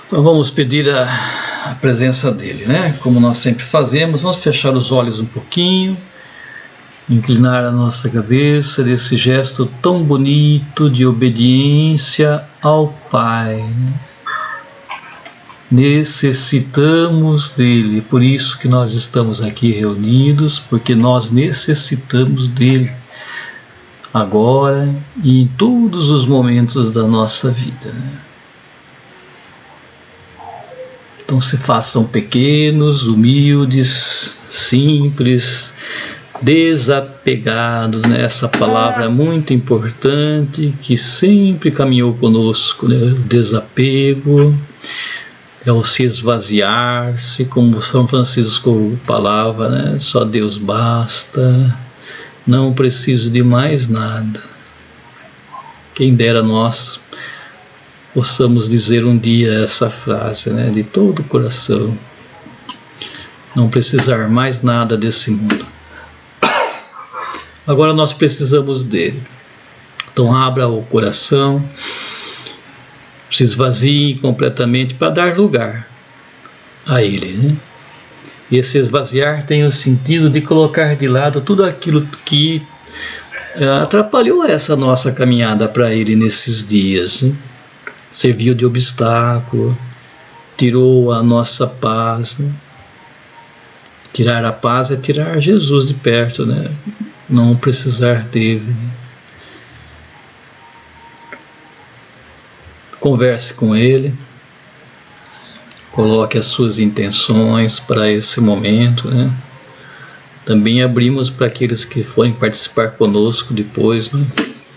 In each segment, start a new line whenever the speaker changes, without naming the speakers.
Então vamos pedir a presença dele, né? Como nós sempre fazemos, vamos fechar os olhos um pouquinho, inclinar a nossa cabeça desse gesto tão bonito de obediência ao Pai. Necessitamos dele, por isso que nós estamos aqui reunidos, porque nós necessitamos dele agora e em todos os momentos da nossa vida. Então se façam pequenos, humildes, simples, desapegados, né? Essa palavra é muito importante, que sempre caminhou conosco, né? O desapego é o se esvaziar-se, como São Francisco falava, né? Só Deus basta, não preciso de mais nada. Quem dera nós possamos dizer um dia essa frase, né? De todo o coração, não precisar mais nada desse mundo. Agora nós precisamos dele. Então abra o coração, se esvazie completamente para dar lugar a ele, né? E esse esvaziar tem o sentido de colocar de lado tudo aquilo que atrapalhou essa nossa caminhada para ele nesses dias, né? Serviu de obstáculo, tirou a nossa paz, né? Tirar a paz é tirar Jesus de perto, né? Não precisar dele. Converse com ele, coloque as suas intenções para esse momento, né? Também abrimos para aqueles que forem participar conosco depois, né?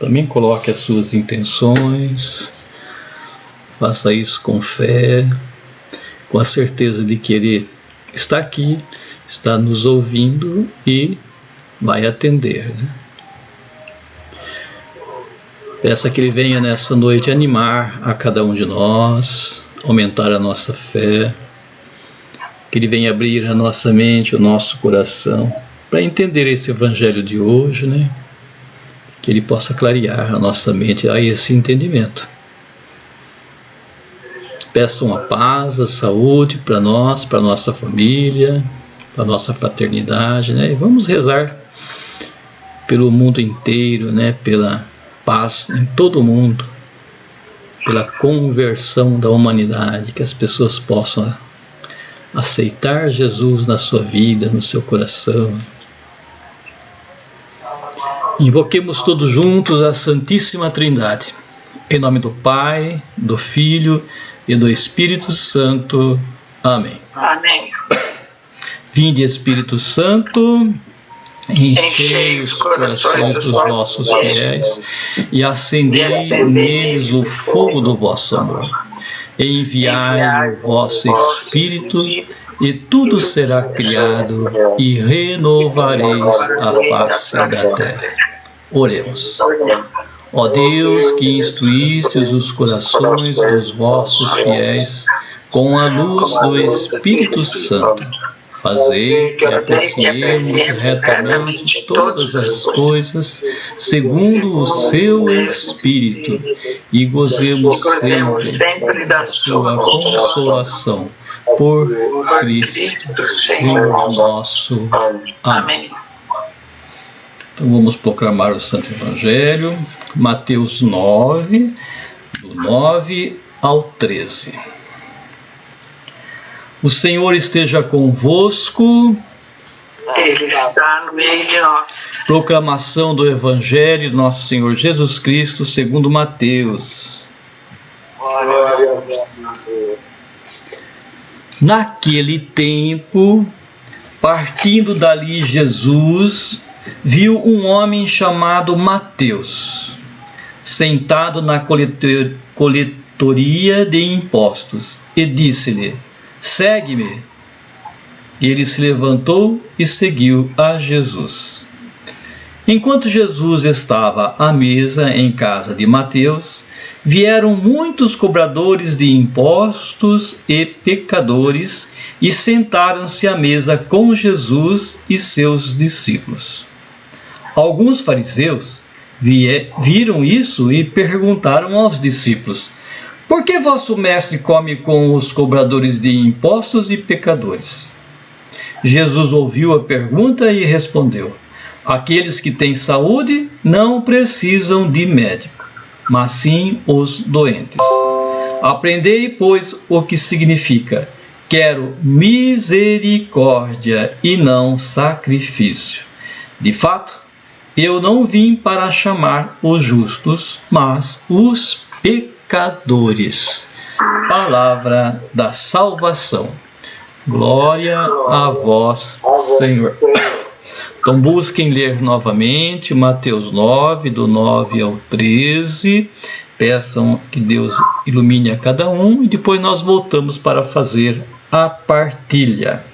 Também coloque as suas intenções, faça isso com fé, com a certeza de que ele está aqui, está nos ouvindo e vai atender, né? Peça que ele venha nessa noite animar a cada um de nós, aumentar a nossa fé, que ele venha abrir a nossa mente, o nosso coração, para entender esse evangelho de hoje, né? Que ele possa clarear a nossa mente a esse entendimento. Peçam a paz, a saúde para nós, para nossa família, para nossa fraternidade, né? E vamos rezar pelo mundo inteiro, né? Pela paz em todo o mundo, pela conversão da humanidade, que as pessoas possam aceitar Jesus na sua vida, no seu coração. Invoquemos todos juntos a Santíssima Trindade, em nome do Pai, do Filho e do Espírito Santo. Amém.
Amém.
Vinde, Espírito Santo, enchei os corações dos vossos fiéis e acendei neles o fogo do vosso amor. Enviai o vosso Espírito e tudo será criado e renovareis a face da terra. Oremos. Ó Deus, que instruístes os corações dos vossos fiéis com a luz do Espírito Santo, fazei que apreciemos retamente todas as coisas segundo o seu Espírito e gozemos sempre da sua consolação. Por Cristo, Senhor nosso. Amém. Então vamos proclamar o Santo Evangelho, Mateus 9, do 9 ao 13. O Senhor esteja convosco.
Ele está no meio de nós.
Proclamação do Evangelho de Nosso Senhor Jesus Cristo segundo Mateus.
Glória a Deus.
Naquele tempo, partindo dali Jesus, viu um homem chamado Mateus, sentado na coletoria de impostos, e disse-lhe: segue-me. Ele se levantou e seguiu a Jesus. Enquanto Jesus estava à mesa em casa de Mateus, vieram muitos cobradores de impostos e pecadores e sentaram-se à mesa com Jesus e seus discípulos. Alguns fariseus viram isso e perguntaram aos discípulos: por que vosso mestre come com os cobradores de impostos e pecadores? Jesus ouviu a pergunta e respondeu: aqueles que têm saúde não precisam de médico, mas sim os doentes. Aprendei, pois, o que significa: quero misericórdia e não sacrifício. De fato, eu não vim para chamar os justos, mas os pecadores. Palavra da salvação. Glória a vós, Senhor. Então busquem ler novamente Mateus 9, do 9 ao 13. Peçam que Deus ilumine a cada um e depois nós voltamos para fazer a partilha.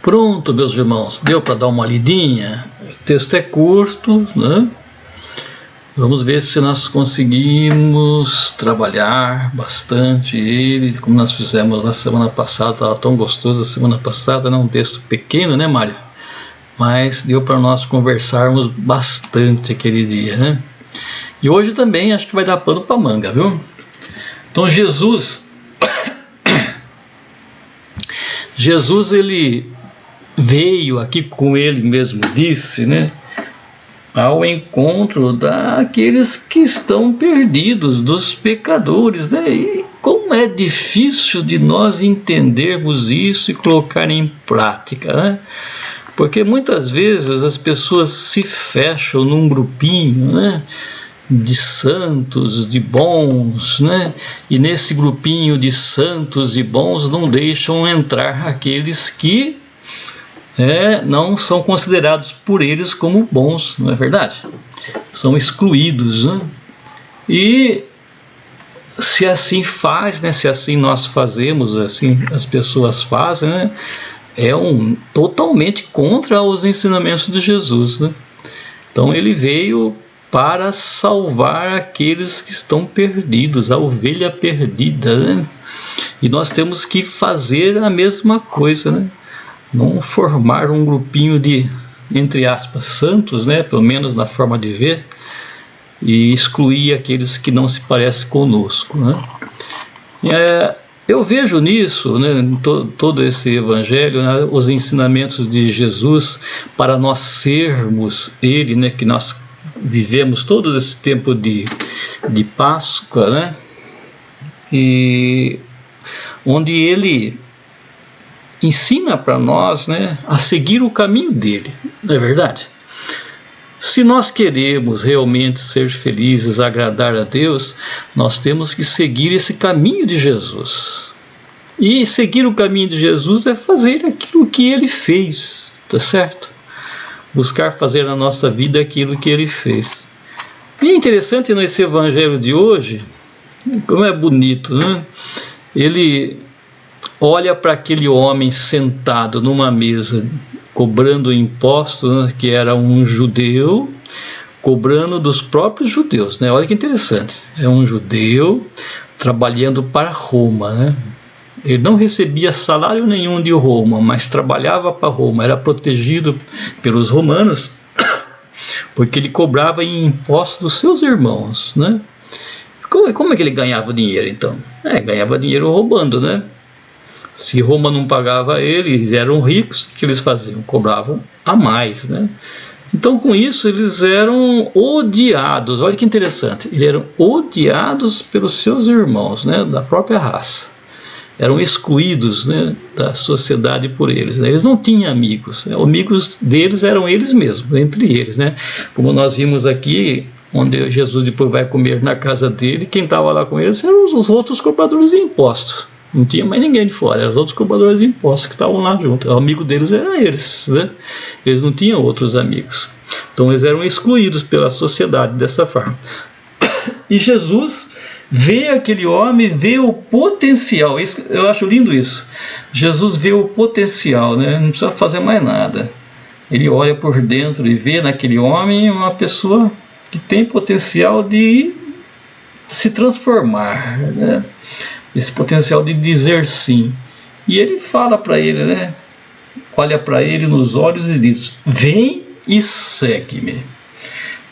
Pronto, meus irmãos, deu para dar uma lidinha? O texto é curto, né? Vamos ver se nós conseguimos trabalhar bastante ele, como nós fizemos na semana passada. Estava tão gostoso a semana passada, né? Um texto pequeno, né, Mário? Mas deu para nós conversarmos bastante aquele dia, né? E hoje também acho que vai dar pano para manga, viu? Então Jesus ele veio aqui, como ele mesmo disse, né, ao encontro daqueles que estão perdidos, dos pecadores, né? E como é difícil de nós entendermos isso e colocar em prática, né? Porque muitas vezes as pessoas se fecham num grupinho, né, de santos, de bons, né? E nesse grupinho de santos e bons não deixam entrar aqueles que não são considerados por eles como bons, não é verdade? São excluídos, né? E se assim faz, né? Se assim nós fazemos, assim as pessoas fazem, né? Totalmente contra os ensinamentos de Jesus, né? Então ele veio para salvar aqueles que estão perdidos, a ovelha perdida, né? E nós temos que fazer a mesma coisa, né? Não formar um grupinho de, entre aspas, santos, né? Pelo menos na forma de ver, e excluir aqueles que não se parecem conosco, né? Eu vejo nisso, né, em todo esse evangelho, né, os ensinamentos de Jesus para nós sermos ele, né, que nós vivemos todo esse tempo de Páscoa, né, e onde ele ensina para nós, né, a seguir o caminho dele, não é verdade? Se nós queremos realmente ser felizes, agradar a Deus, nós temos que seguir esse caminho de Jesus. E seguir o caminho de Jesus é fazer aquilo que ele fez, tá certo? Buscar fazer na nossa vida aquilo que ele fez. E é interessante nesse evangelho de hoje, como é bonito, né? Ele olha para aquele homem sentado numa mesa, cobrando impostos, né, que era um judeu, cobrando dos próprios judeus, né? Olha que interessante, é um judeu trabalhando para Roma, né? Ele não recebia salário nenhum de Roma, mas trabalhava para Roma, era protegido pelos romanos, porque ele cobrava em impostos dos seus irmãos, né? Como é que ele ganhava dinheiro, então? Ganhava dinheiro roubando, né? Se Roma não pagava eles eram ricos, o que eles faziam? Cobravam a mais, né? Então, com isso, eles eram odiados. Olha que interessante. Eles eram odiados pelos seus irmãos, né, da própria raça. Eram excluídos, né, da sociedade por eles, né? Eles não tinham amigos. Amigos deles eram eles mesmos, entre eles, né? Como nós vimos aqui, onde Jesus depois vai comer na casa dele, quem estava lá com eles eram os outros cobradores de impostos. Não tinha mais ninguém de fora, eram os outros cobradores de impostos que estavam lá junto. O amigo deles era eles, né? Eles não tinham outros amigos. Então eles eram excluídos pela sociedade dessa forma. E Jesus vê aquele homem, vê o potencial. Eu acho lindo isso. Jesus vê o potencial, né? Não precisa fazer mais nada. Ele olha por dentro e vê naquele homem uma pessoa que tem potencial de se transformar, né? Esse potencial de dizer sim. E ele fala para ele, né? Olha para ele nos olhos e diz: vem e segue-me.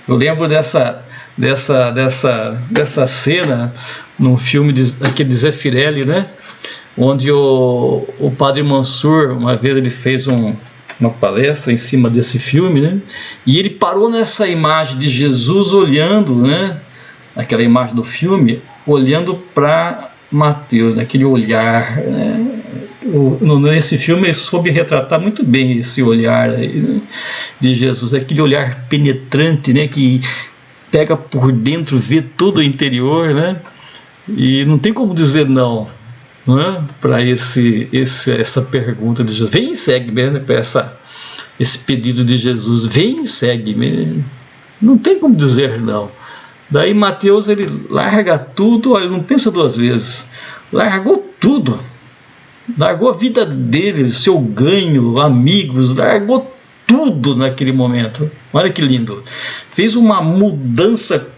Eu lembro dessa cena num filme daquele Zé Firelli, né? Onde o Padre Mansur, uma vez ele fez uma palestra em cima desse filme, né? E ele parou nessa imagem de Jesus olhando, né? Aquela imagem do filme, olhando para Mateus, aquele olhar, né? Nesse filme ele soube retratar muito bem esse olhar aí, né, de Jesus, aquele olhar penetrante, né, que pega por dentro, vê todo o interior, né, e não tem como dizer não, né, para essa pergunta de Jesus. Vem e segue-me, né, para esse pedido de Jesus, vem e segue-me, não tem como dizer não. Daí Mateus, ele larga tudo, olha, não pensa duas vezes, largou tudo Largou a vida dele, seu ganho, amigos, largou tudo naquele momento. Olha que lindo. Fez uma mudança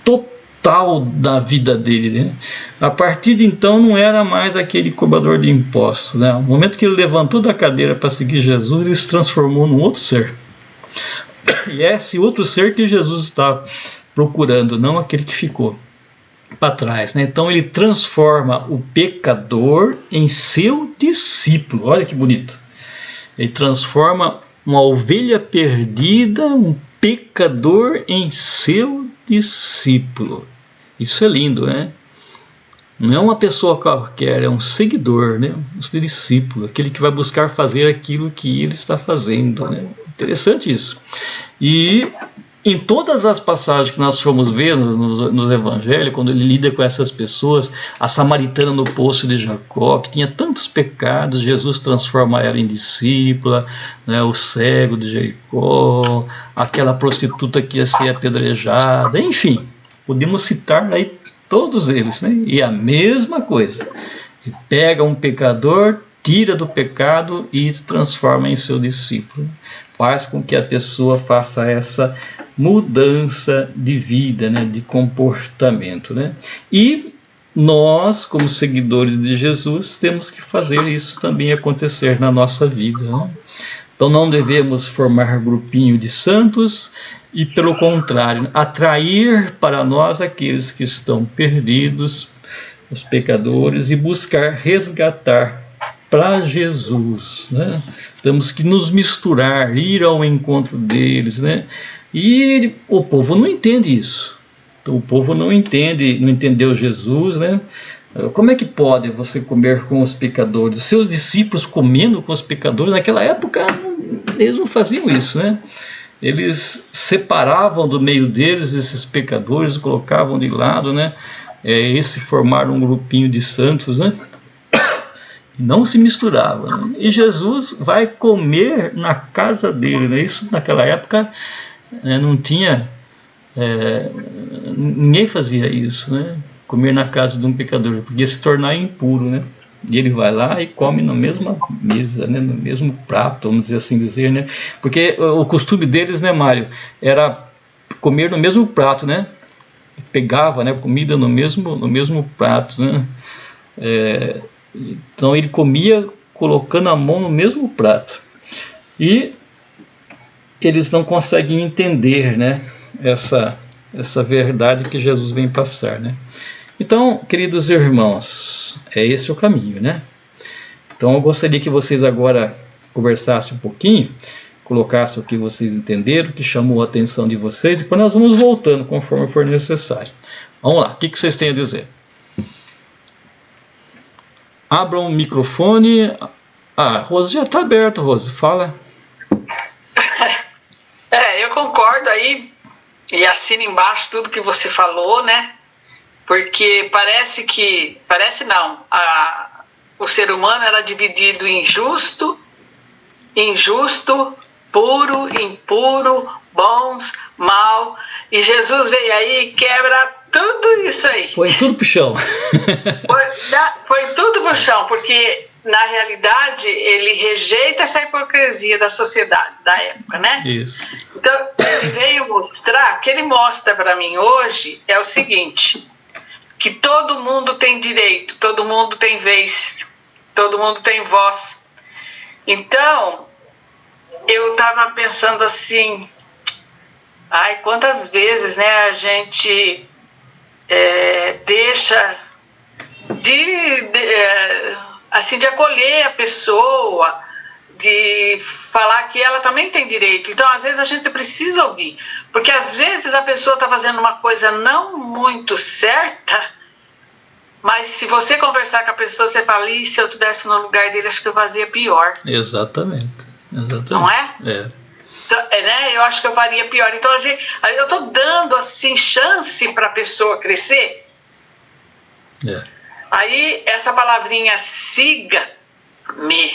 total da vida dele, né? A partir de então não era mais aquele cobrador de impostos, né? No momento que ele levantou da cadeira para seguir Jesus, ele se transformou num outro ser. E é esse outro ser que Jesus está procurando, não aquele que ficou para trás, né? Então ele transforma o pecador em seu discípulo. Olha que bonito. Ele transforma uma ovelha perdida, um pecador em seu discípulo. Isso é lindo, né? Não é uma pessoa qualquer, é um seguidor, né? Um discípulo, aquele que vai buscar fazer aquilo que ele está fazendo, né? Interessante isso. E em todas as passagens que nós fomos ver nos evangelhos, quando ele lida com essas pessoas, a samaritana no poço de Jacó, que tinha tantos pecados, Jesus transforma ela em discípula, né, o cego de Jericó, aquela prostituta que ia ser apedrejada, enfim, podemos citar aí todos eles, né? E a mesma coisa, ele pega um pecador, tira do pecado e transforma em seu discípulo. Faz com que a pessoa faça essa mudança de vida, né, de comportamento, né? E nós, como seguidores de Jesus, temos que fazer isso também acontecer na nossa vida, né? Então não devemos formar grupinho de santos e, pelo contrário, atrair para nós aqueles que estão perdidos, os pecadores, e buscar resgatar para Jesus, né? Temos que nos misturar, ir ao encontro deles, né? E o povo não entende isso. Então, o povo não entendeu Jesus, né? Como é que pode você comer com os pecadores? Seus discípulos comendo com os pecadores, naquela época eles não faziam isso, né? Eles separavam do meio deles esses pecadores, colocavam de lado, né? Esse formaram um grupinho de santos, né? Não se misturava, né? E Jesus vai comer na casa dele, né? Isso naquela época não tinha, ninguém fazia isso, né? Comer na casa de um pecador, podia se tornar impuro, né? E ele vai lá e come na mesma mesa, né? No mesmo prato, vamos dizer assim dizer, né? Porque o costume deles, né, Mário, era comer no mesmo prato, né? Pegava, né, comida no mesmo prato, né? Então ele comia colocando a mão no mesmo prato. E eles não conseguem entender, né, essa verdade que Jesus vem passar, né? Então, queridos irmãos, esse o caminho, né? Então eu gostaria que vocês agora conversassem um pouquinho, colocassem o que vocês entenderam, o que chamou a atenção de vocês, depois nós vamos voltando conforme for necessário. Vamos lá, o que vocês têm a dizer? Abram o microfone. Rose já está aberto, Rose, fala.
Eu concordo aí e assino embaixo tudo que você falou, né? Porque o ser humano era dividido em justo, injusto, puro, impuro, bons, mal, e Jesus veio aí e quebra tudo isso aí.
Foi tudo pro chão.
Foi tudo pro chão, porque na realidade ele rejeita essa hipocrisia da sociedade da época, né?
Isso.
Então ele veio mostrar, o que ele mostra para mim hoje é o seguinte, que todo mundo tem direito, todo mundo tem vez, todo mundo tem voz. Então eu estava pensando assim, quantas vezes, né, a gente deixa de acolher a pessoa, de falar que ela também tem direito. Então às vezes a gente precisa ouvir, porque às vezes a pessoa está fazendo uma coisa não muito certa, mas se você conversar com a pessoa, você fala, se eu estivesse no lugar dele, acho que eu fazia pior.
Exatamente.
Não é? Né? Eu acho que eu faria pior. Então eu estou dando assim chance para a pessoa crescer. Aí essa palavrinha siga-me,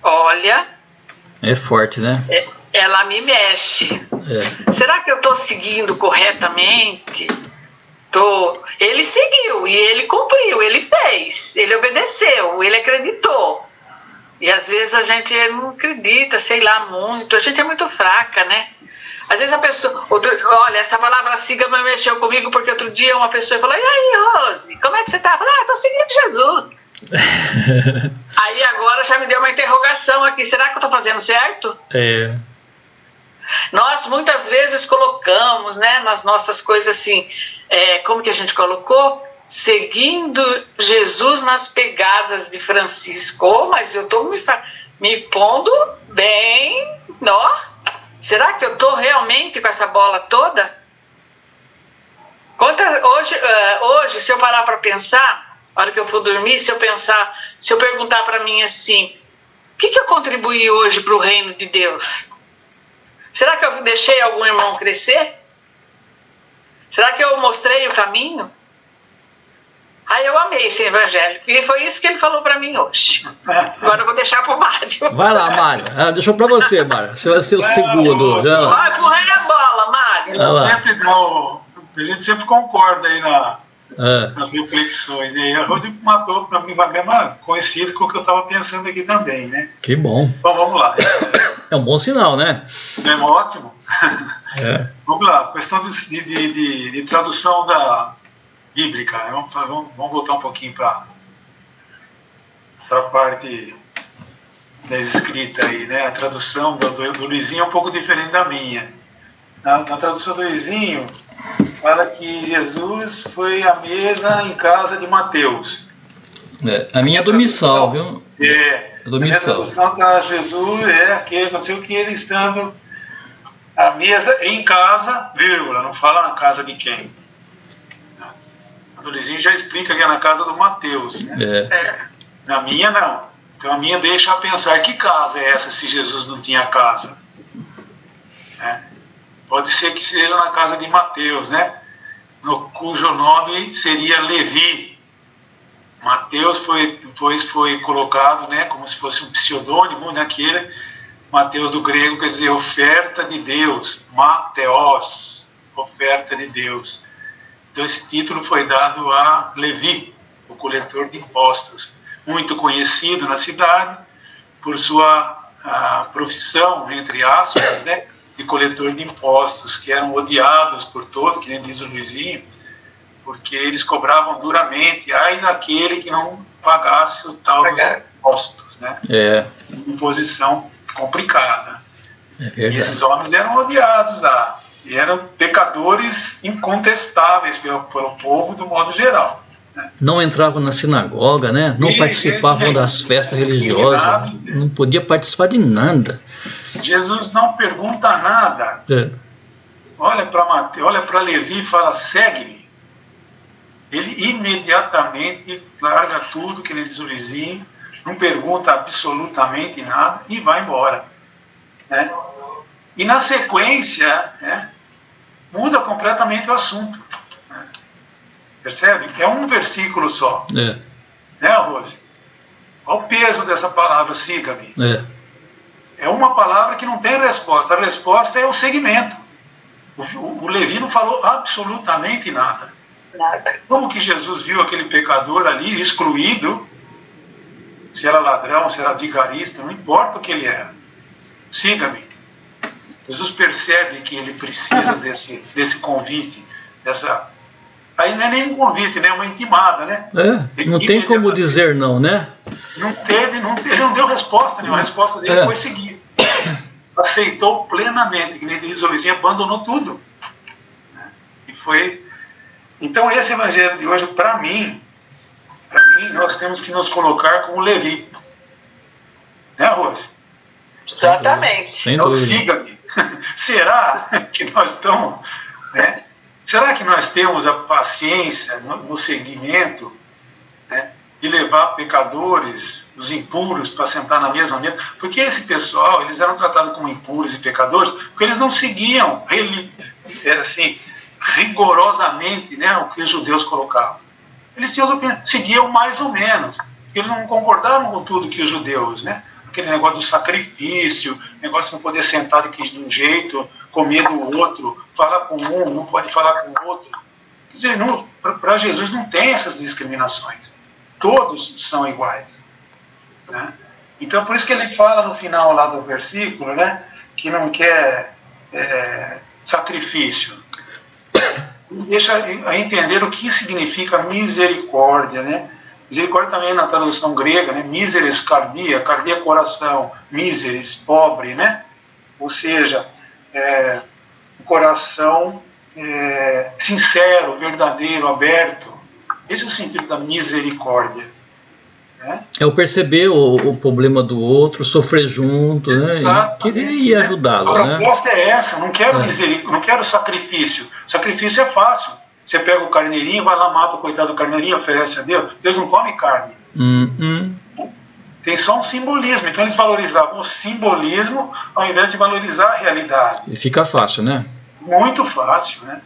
olha,
é forte, né?
Ela me mexe. Será que eu estou seguindo corretamente? Ele seguiu e ele cumpriu, ele fez, ele obedeceu, ele acreditou. E às vezes a gente não acredita, sei lá, muito, a gente é muito fraca, né? Às vezes a pessoa, olha, essa palavra siga me mexeu comigo, porque outro dia uma pessoa falou: e aí, Rose, como é que você tá? Eu falei: tô seguindo Jesus. Aí agora já me deu uma interrogação aqui, será que eu tô fazendo certo? Nós muitas vezes colocamos, né, nas nossas coisas assim, como que a gente colocou? Seguindo Jesus nas pegadas de Francisco. Oh, mas eu estou me pondo bem, ó. Será que eu estou realmente com essa bola toda? Hoje, se eu parar para pensar, na hora que eu for dormir, se eu perguntar para mim assim, o que eu contribuí hoje para o reino de Deus? Será que eu deixei algum irmão crescer? Será que eu mostrei o caminho? Aí eu amei esse evangelho. E foi isso que ele falou para mim hoje. Agora eu vou deixar para o Mário.
Vai lá, Mário. Deixou para você, Mário. Você vai ser o segundo.
Vai correr a bola, Mário.
A gente sempre concorda aí nas reflexões. E a Rose matou para mim a mesma coincidência com o que eu estava pensando aqui também, né?
Que bom.
Então vamos lá.
É um bom sinal, né?
É ótimo. Vamos lá. Questão de tradução bíblica. Vamos voltar um pouquinho para a parte da escrita aí, né? A tradução do Luizinho é um pouco diferente da minha. Na tradução do Luizinho, fala que Jesus foi à mesa em casa de Mateus.
A minha é do Missal, viu? Do Missal.
A tradução tá, Jesus aconteceu que ele estando à mesa em casa, vírgula, não fala na casa de quem. A do Luizinho já explica que é na casa do Mateus, né? Na minha não. Então a minha deixa a pensar, que casa é essa se Jesus não tinha casa? Pode ser que seja na casa de Mateus, né? Cujo nome seria Levi. Mateus depois foi colocado, né, como se fosse um pseudônimo, né, Mateus do grego quer dizer oferta de Deus, Mateos, oferta de Deus. Então esse título foi dado a Levi, o coletor de impostos, muito conhecido na cidade por sua profissão, entre aspas, né, de coletor de impostos, que eram odiados por todos, que nem diz o Luizinho, porque eles cobravam duramente, ai daquele que não pagasse o tal dos impostos, né? Imposição complicada. E esses homens eram odiados lá, e eram pecadores incontestáveis pelo povo do modo geral. Né?
Não entravam na sinagoga, né? Não participavam das festas religiosas, não podia participar de nada.
Jesus não pergunta nada. Olha para Levi e fala, segue-me. Ele imediatamente larga tudo que ele diz o Luizinho, não pergunta absolutamente nada e vai embora. Né? E na sequência, né, muda completamente o assunto. Né? Percebe? É um versículo só. Né, Rose? Olha o peso dessa palavra, siga-me. É uma palavra que não tem resposta. A resposta é o segmento. O Levi não falou absolutamente nada. Como que Jesus viu aquele pecador ali excluído, se era ladrão, se era vigarista, não importa o que ele era. Siga-me. Jesus percebe que ele precisa desse convite, aí não é nem um convite, né? É uma intimada, né?
Não tem como dizer não, né?
Ele não deu resposta nenhuma. A resposta dele foi seguir. Aceitou plenamente, que nem diz o Luizinho, abandonou tudo. E foi... Então esse evangelho de hoje, para mim, nós temos que nos colocar como Levi. Né, Rose?
Exatamente.
Então siga-me. Será que nós estamos... Né? Será que nós temos a paciência no seguimento, né, de levar pecadores, os impuros, para sentar na mesma mesa? Porque esse pessoal, eles eram tratados como impuros e pecadores, porque eles não seguiam rigorosamente, né, o que os judeus colocavam. Eles seguiam mais ou menos. Eles não concordavam com tudo que os judeus, né? Aquele negócio do sacrifício, negócio de não poder sentar de um jeito, comer do outro, falar com um, não pode falar com o outro. Para Jesus não tem essas discriminações. Todos são iguais. Né? Então, por isso que ele fala no final lá do versículo, né, que não quer sacrifício. Deixa a entender o que significa misericórdia. Né? Misericórdia também na tradução grega, né? Miseres, cardia, cardia coração, miseres, pobre, né? Ou seja, um coração sincero, verdadeiro, aberto. Esse é o sentido da misericórdia. Né?
É o perceber o problema do outro, sofrer junto, né? E querer ir ajudá-lo.
A proposta é essa, não quero não quero sacrifício. Sacrifício é fácil. Você pega o carneirinho, vai lá, mata o coitado do carneirinho, oferece a Deus. Deus não come carne. Tem só um simbolismo. Então eles valorizavam o simbolismo ao invés de valorizar a realidade.
E fica fácil, né?
Muito fácil, né?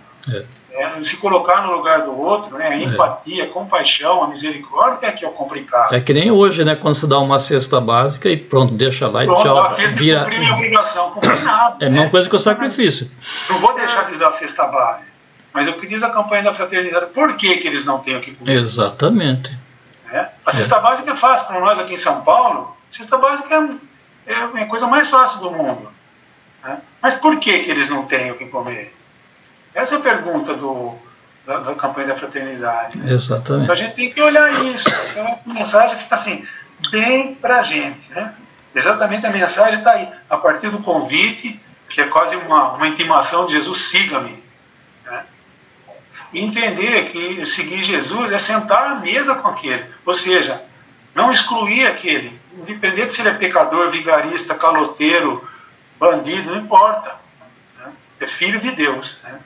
Se colocar no lugar do outro, né? A empatia, a compaixão, a misericórdia é que é o complicado.
É que nem hoje, né? Quando se dá uma cesta básica e pronto, deixa lá e tchau.
Vira... cumprir minha obrigação, cumprir nada.
É a mesma coisa que o sacrifício.
Não vou deixar de dar a cesta básica. Mas eu queria a campanha da fraternidade. Por que eles não têm o que comer?
Exatamente.
A cesta básica é fácil para nós aqui em São Paulo. A cesta básica é a coisa mais fácil do mundo. Né? Mas por que eles não têm o que comer? Essa é a pergunta da campanha da fraternidade. Né?
Exatamente.
Então a gente tem que olhar isso. Então essa mensagem fica assim, bem para a gente. Né? Exatamente a mensagem está aí. A partir do convite, que é quase uma intimação de Jesus, siga-me. Né? E entender que seguir Jesus é sentar à mesa com aquele. Ou seja, não excluir aquele. Independente se ele é pecador, vigarista, caloteiro, bandido, não importa. Né? É filho de Deus. Né?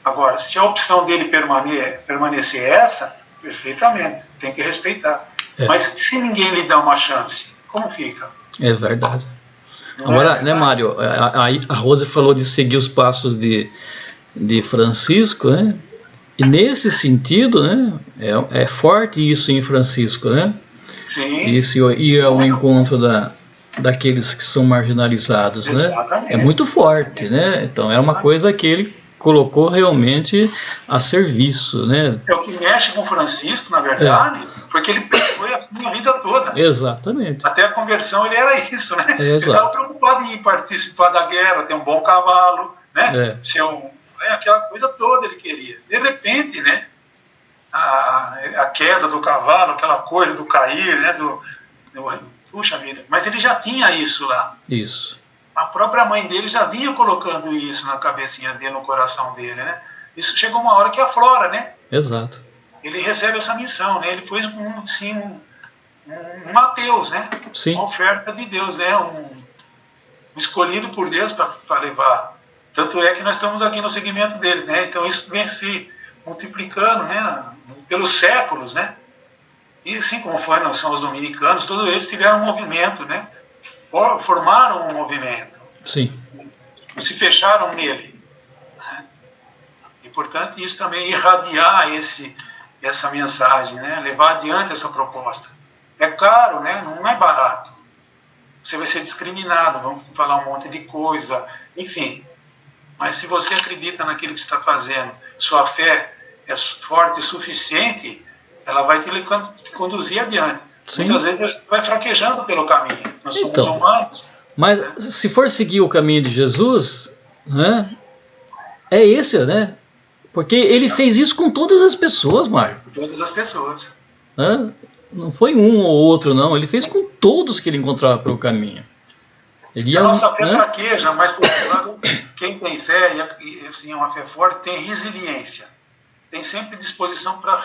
Agora, se a opção dele permanecer essa, perfeitamente, tem que respeitar. Mas se ninguém lhe dá uma chance, como fica?
É verdade. Agora, né, Mário, a Rose falou de seguir os passos de Francisco, né? E nesse sentido, né, é forte isso em Francisco, né?
Sim.
Isso ir ao encontro daqueles que são marginalizados, né? É muito forte, né? Então era uma coisa que ele colocou realmente a serviço, né?
É o que mexe com Francisco, na verdade, porque ele foi assim a vida toda.
Exatamente.
Até a conversão ele era isso, né? Ele
Exato.
estava preocupado em participar da guerra, ter um bom cavalo, né? Aquela coisa toda ele queria. De repente, né? A queda do cavalo, aquela coisa do cair, né? Puxa vida, mas ele já tinha isso lá.
Isso.
A própria mãe dele já vinha colocando isso na cabecinha dele, no coração dele, né? Isso chegou uma hora que aflora, né?
Exato.
Ele recebe essa missão, né? Ele foi um Mateus, né?
Sim.
Uma oferta de Deus, né? Um escolhido por Deus para levar. Tanto é que nós estamos aqui no segmento dele, né? Então isso vem se multiplicando, né? Pelos séculos, né? E assim como são os dominicanos, todos eles tiveram um movimento, né? Formaram um movimento.
Sim.
Não se fecharam nele. E, portanto, isso também irradiar essa mensagem, né? Levar adiante essa proposta. É caro, né? Não é barato. Você vai ser discriminado, vamos falar um monte de coisa, enfim. Mas se você acredita naquilo que está fazendo, sua fé é forte o suficiente, ela vai te conduzir adiante. Sim. Muitas vezes a gente vai fraquejando pelo caminho. Nós somos humanos.
Mas se for seguir o caminho de Jesus, né, é esse, né? Porque ele fez isso com todas as pessoas, Mário.
Todas as pessoas.
Não foi um ou outro, não. Ele fez com todos que ele encontrava pelo caminho.
A nossa fé fraqueja, mas por outro lado, quem tem fé, e assim, uma fé forte, tem resiliência. Tem sempre disposição para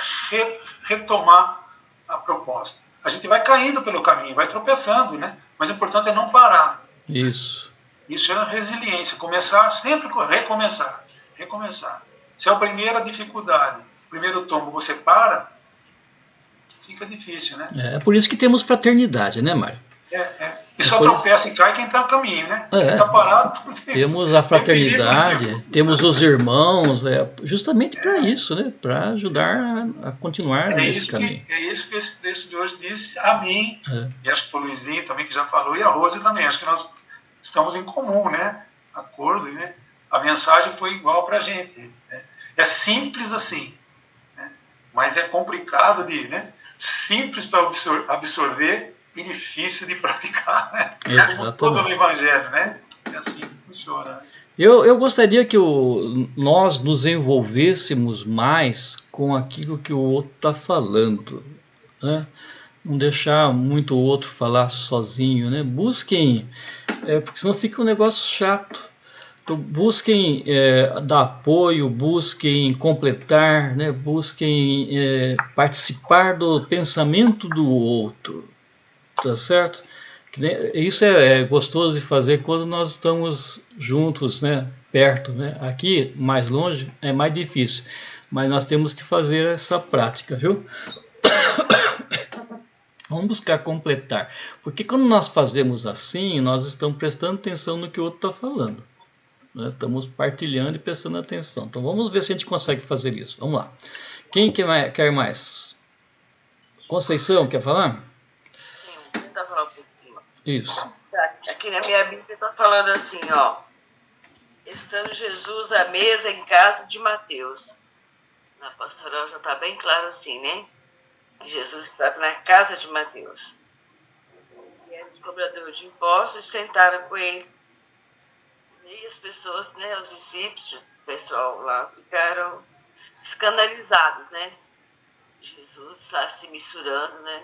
retomar a proposta. A gente vai caindo pelo caminho, vai tropeçando, né? Mas o importante é não parar.
Isso.
Isso é resiliência. Começar, sempre recomeçar. Recomeçar. Se é a primeira dificuldade, o primeiro tombo, você para, fica difícil, né?
É por isso que temos fraternidade, né, Mário?
E só tropeça e cai quem está no caminho, né? Quem está parado...
Temos a fraternidade, temos os irmãos, justamente para isso, né? Para ajudar a continuar nesse caminho.
É isso que esse texto de hoje disse a mim, e acho que o Luizinho também que já falou, e a Rose também. Acho que nós estamos em comum, né? Acordo, né? A mensagem foi igual para a gente. Né? É simples assim, né? Mas é complicado de, né? Simples para absorver e difícil de praticar, né? Como todo no Evangelho, né? É assim que funciona.
Eu gostaria que nós nos envolvêssemos mais com aquilo que o outro está falando, né? Não deixar muito o outro falar sozinho, né? Busquem, porque senão fica um negócio chato. Então, busquem dar apoio, busquem completar, né? Busquem participar do pensamento do outro, tá certo? Isso é gostoso de fazer quando nós estamos juntos, né? Perto, né? Aqui, mais longe, é mais difícil, mas nós temos que fazer essa prática, viu? Vamos buscar completar, porque quando nós fazemos assim, nós estamos prestando atenção no que o outro está falando, né? Estamos partilhando e prestando atenção. Então vamos ver se a gente consegue fazer isso. Vamos lá. Quem quer mais? Conceição, quer falar?
Sim, vou tentar falar um pouquinho.
Isso.
Aqui na minha Bíblia está falando assim, ó. Estando Jesus à mesa em casa de Mateus. Na pastoral já está bem claro assim, né? Jesus estava na casa de Mateus. E os cobradores de impostos sentaram com ele. E as pessoas, né, os discípulos, o pessoal lá, ficaram escandalizados, né? Jesus está se misturando, né?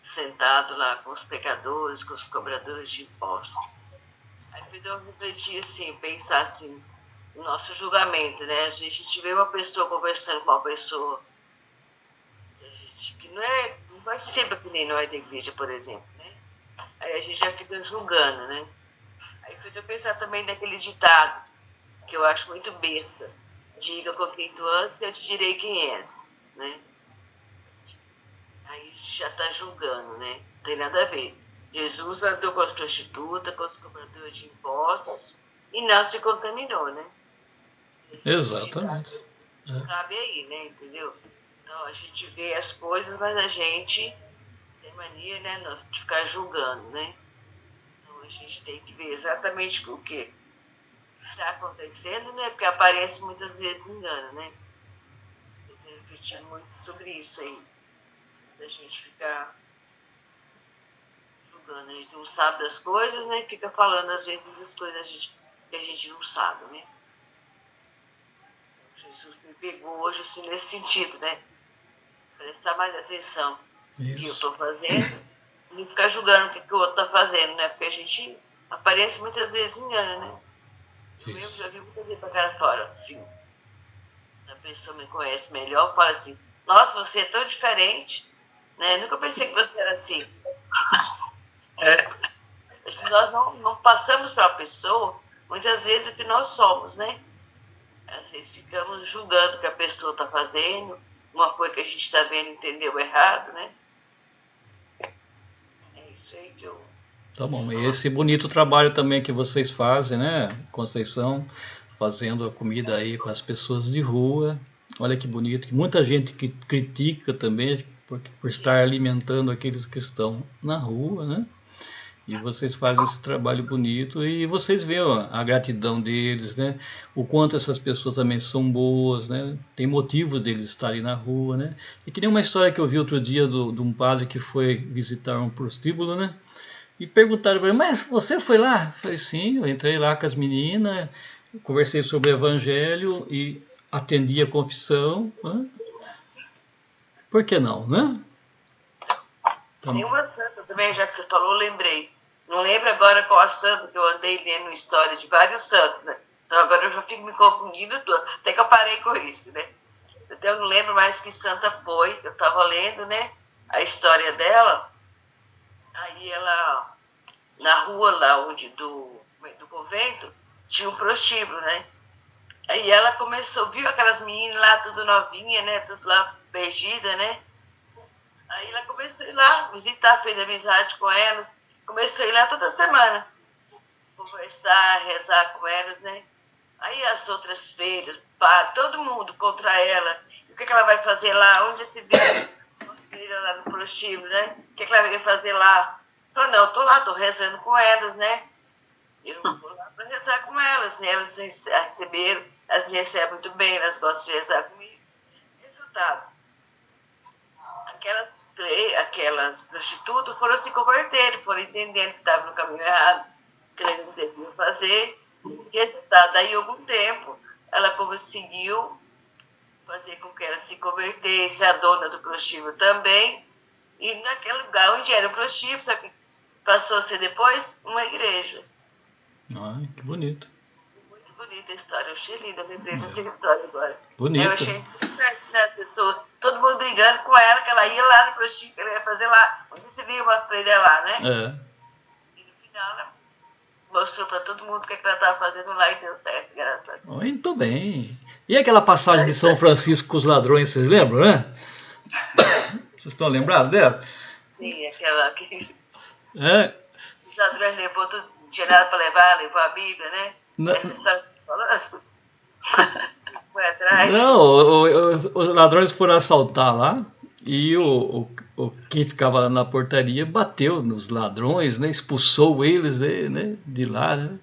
Sentado lá com os pecadores, com os cobradores de impostos. Aí eu refletir assim, pensar assim, no nosso julgamento, né? A gente vê uma pessoa conversando com uma pessoa que não vai sempre que nem nós da igreja, por exemplo, né? Aí a gente já fica julgando, né? Aí eu pensar também naquele ditado, que eu acho muito besta. Diga com quem tu andas que eu te direi quem és, né? Aí já está julgando, né? Não tem nada a ver. Jesus andou com as prostitutas, com os cobradores de impostos e não se contaminou, né?
Exatamente.
Cabe aí, né? Entendeu? Então a gente vê as coisas, mas a gente tem mania, né, de ficar julgando, né? Então a gente tem que ver exatamente o que está acontecendo, né? Porque a aparência muitas vezes engana, né? Eu tenho refletido muito sobre isso aí. Da gente ficar julgando. A gente não sabe das coisas, né? Fica falando às vezes das coisas que a gente não sabe, né? Jesus me pegou hoje assim nesse sentido, né? Prestar mais atenção no que eu estou fazendo e não ficar julgando o que o outro está fazendo, né? Porque a gente aparece muitas vezes engana, né? Eu mesmo já vi muita vezes pra cara fora, assim. A pessoa me conhece melhor, fala assim, nossa, você é tão diferente, né? Nunca pensei que você era assim. Nós não passamos para a pessoa, muitas vezes, o que nós somos, né? Às vezes ficamos julgando o que a pessoa está fazendo, uma coisa que a gente está vendo entendeu errado, né? É isso aí que eu...
Tá bom, e esse bonito trabalho também que vocês fazem, né, Conceição, fazendo a comida aí para as pessoas de rua. Olha que bonito, que muita gente que critica também por estar alimentando aqueles que estão na rua, né? E vocês fazem esse trabalho bonito e vocês veem a gratidão deles, né? O quanto essas pessoas também são boas, né? Tem motivo deles estarem na rua, né? E que nem uma história que eu vi outro dia de um padre que foi visitar um prostíbulo, né? E perguntaram para ele, mas você foi lá? Eu falei, sim, eu entrei lá com as meninas, conversei sobre o evangelho e atendi a confissão. Né? Por que não, né?
Tem uma santa também, já que você falou, eu lembrei. Não lembro agora qual a santa que eu andei lendo história de vários santos, né? Então agora eu já fico me confundindo, até que eu parei com isso, né? Então eu não lembro mais que santa foi, eu estava lendo, né? A história dela. Aí ela, na rua lá onde do convento, tinha um prostíbulo, né? Aí ela começou, viu aquelas meninas lá, tudo novinha, né? Tudo lá perdida, né? Aí ela começou a ir lá visitar, fez amizade com elas, começou a ir lá toda semana, conversar, rezar com elas, né? Aí as outras feiras, todo mundo contra ela. E o que ela vai fazer lá? Onde se vê? Lá no prostíbulo, né? O que ela vai fazer lá? Falou, não, eu tô lá, tô rezando com elas, né? Eu vou lá para rezar com elas, né? Elas receberam, elas me recebem muito bem, elas gostam de rezar comigo. Resultado, aquelas prostitutas foram se converter, foram entendendo que estavam no caminho errado, que eles não deviam fazer. Resultado, daí algum tempo, ela conseguiu fazer com que ela se convertesse, a dona do prostíbulo também, e naquele lugar onde era o prostíbulo, sabe, passou a ser depois uma igreja.
Ai, que bonito.
Muito bonita a história, eu achei linda, eu lembrei dessa história agora.
Bonito.
Eu achei interessante, né, a pessoa, todo mundo brigando com ela, que ela ia lá no prostíbulo, ela ia fazer lá, onde se via uma freira lá, né? E no final, ela mostrou para todo mundo o que ela estava fazendo lá e deu certo, graças a Deus.
Muito bem. E aquela passagem de São Francisco com os ladrões, vocês lembram, né? Vocês estão lembrados dela?
Sim, aquela que
Os
ladrões levou tudo, não tinha nada para levar, levou a Bíblia, né? Essa história que você falou, foi atrás.
Não, os ladrões foram assaltar lá e quem ficava lá na portaria bateu nos ladrões, né? Expulsou eles, né? De lá, né?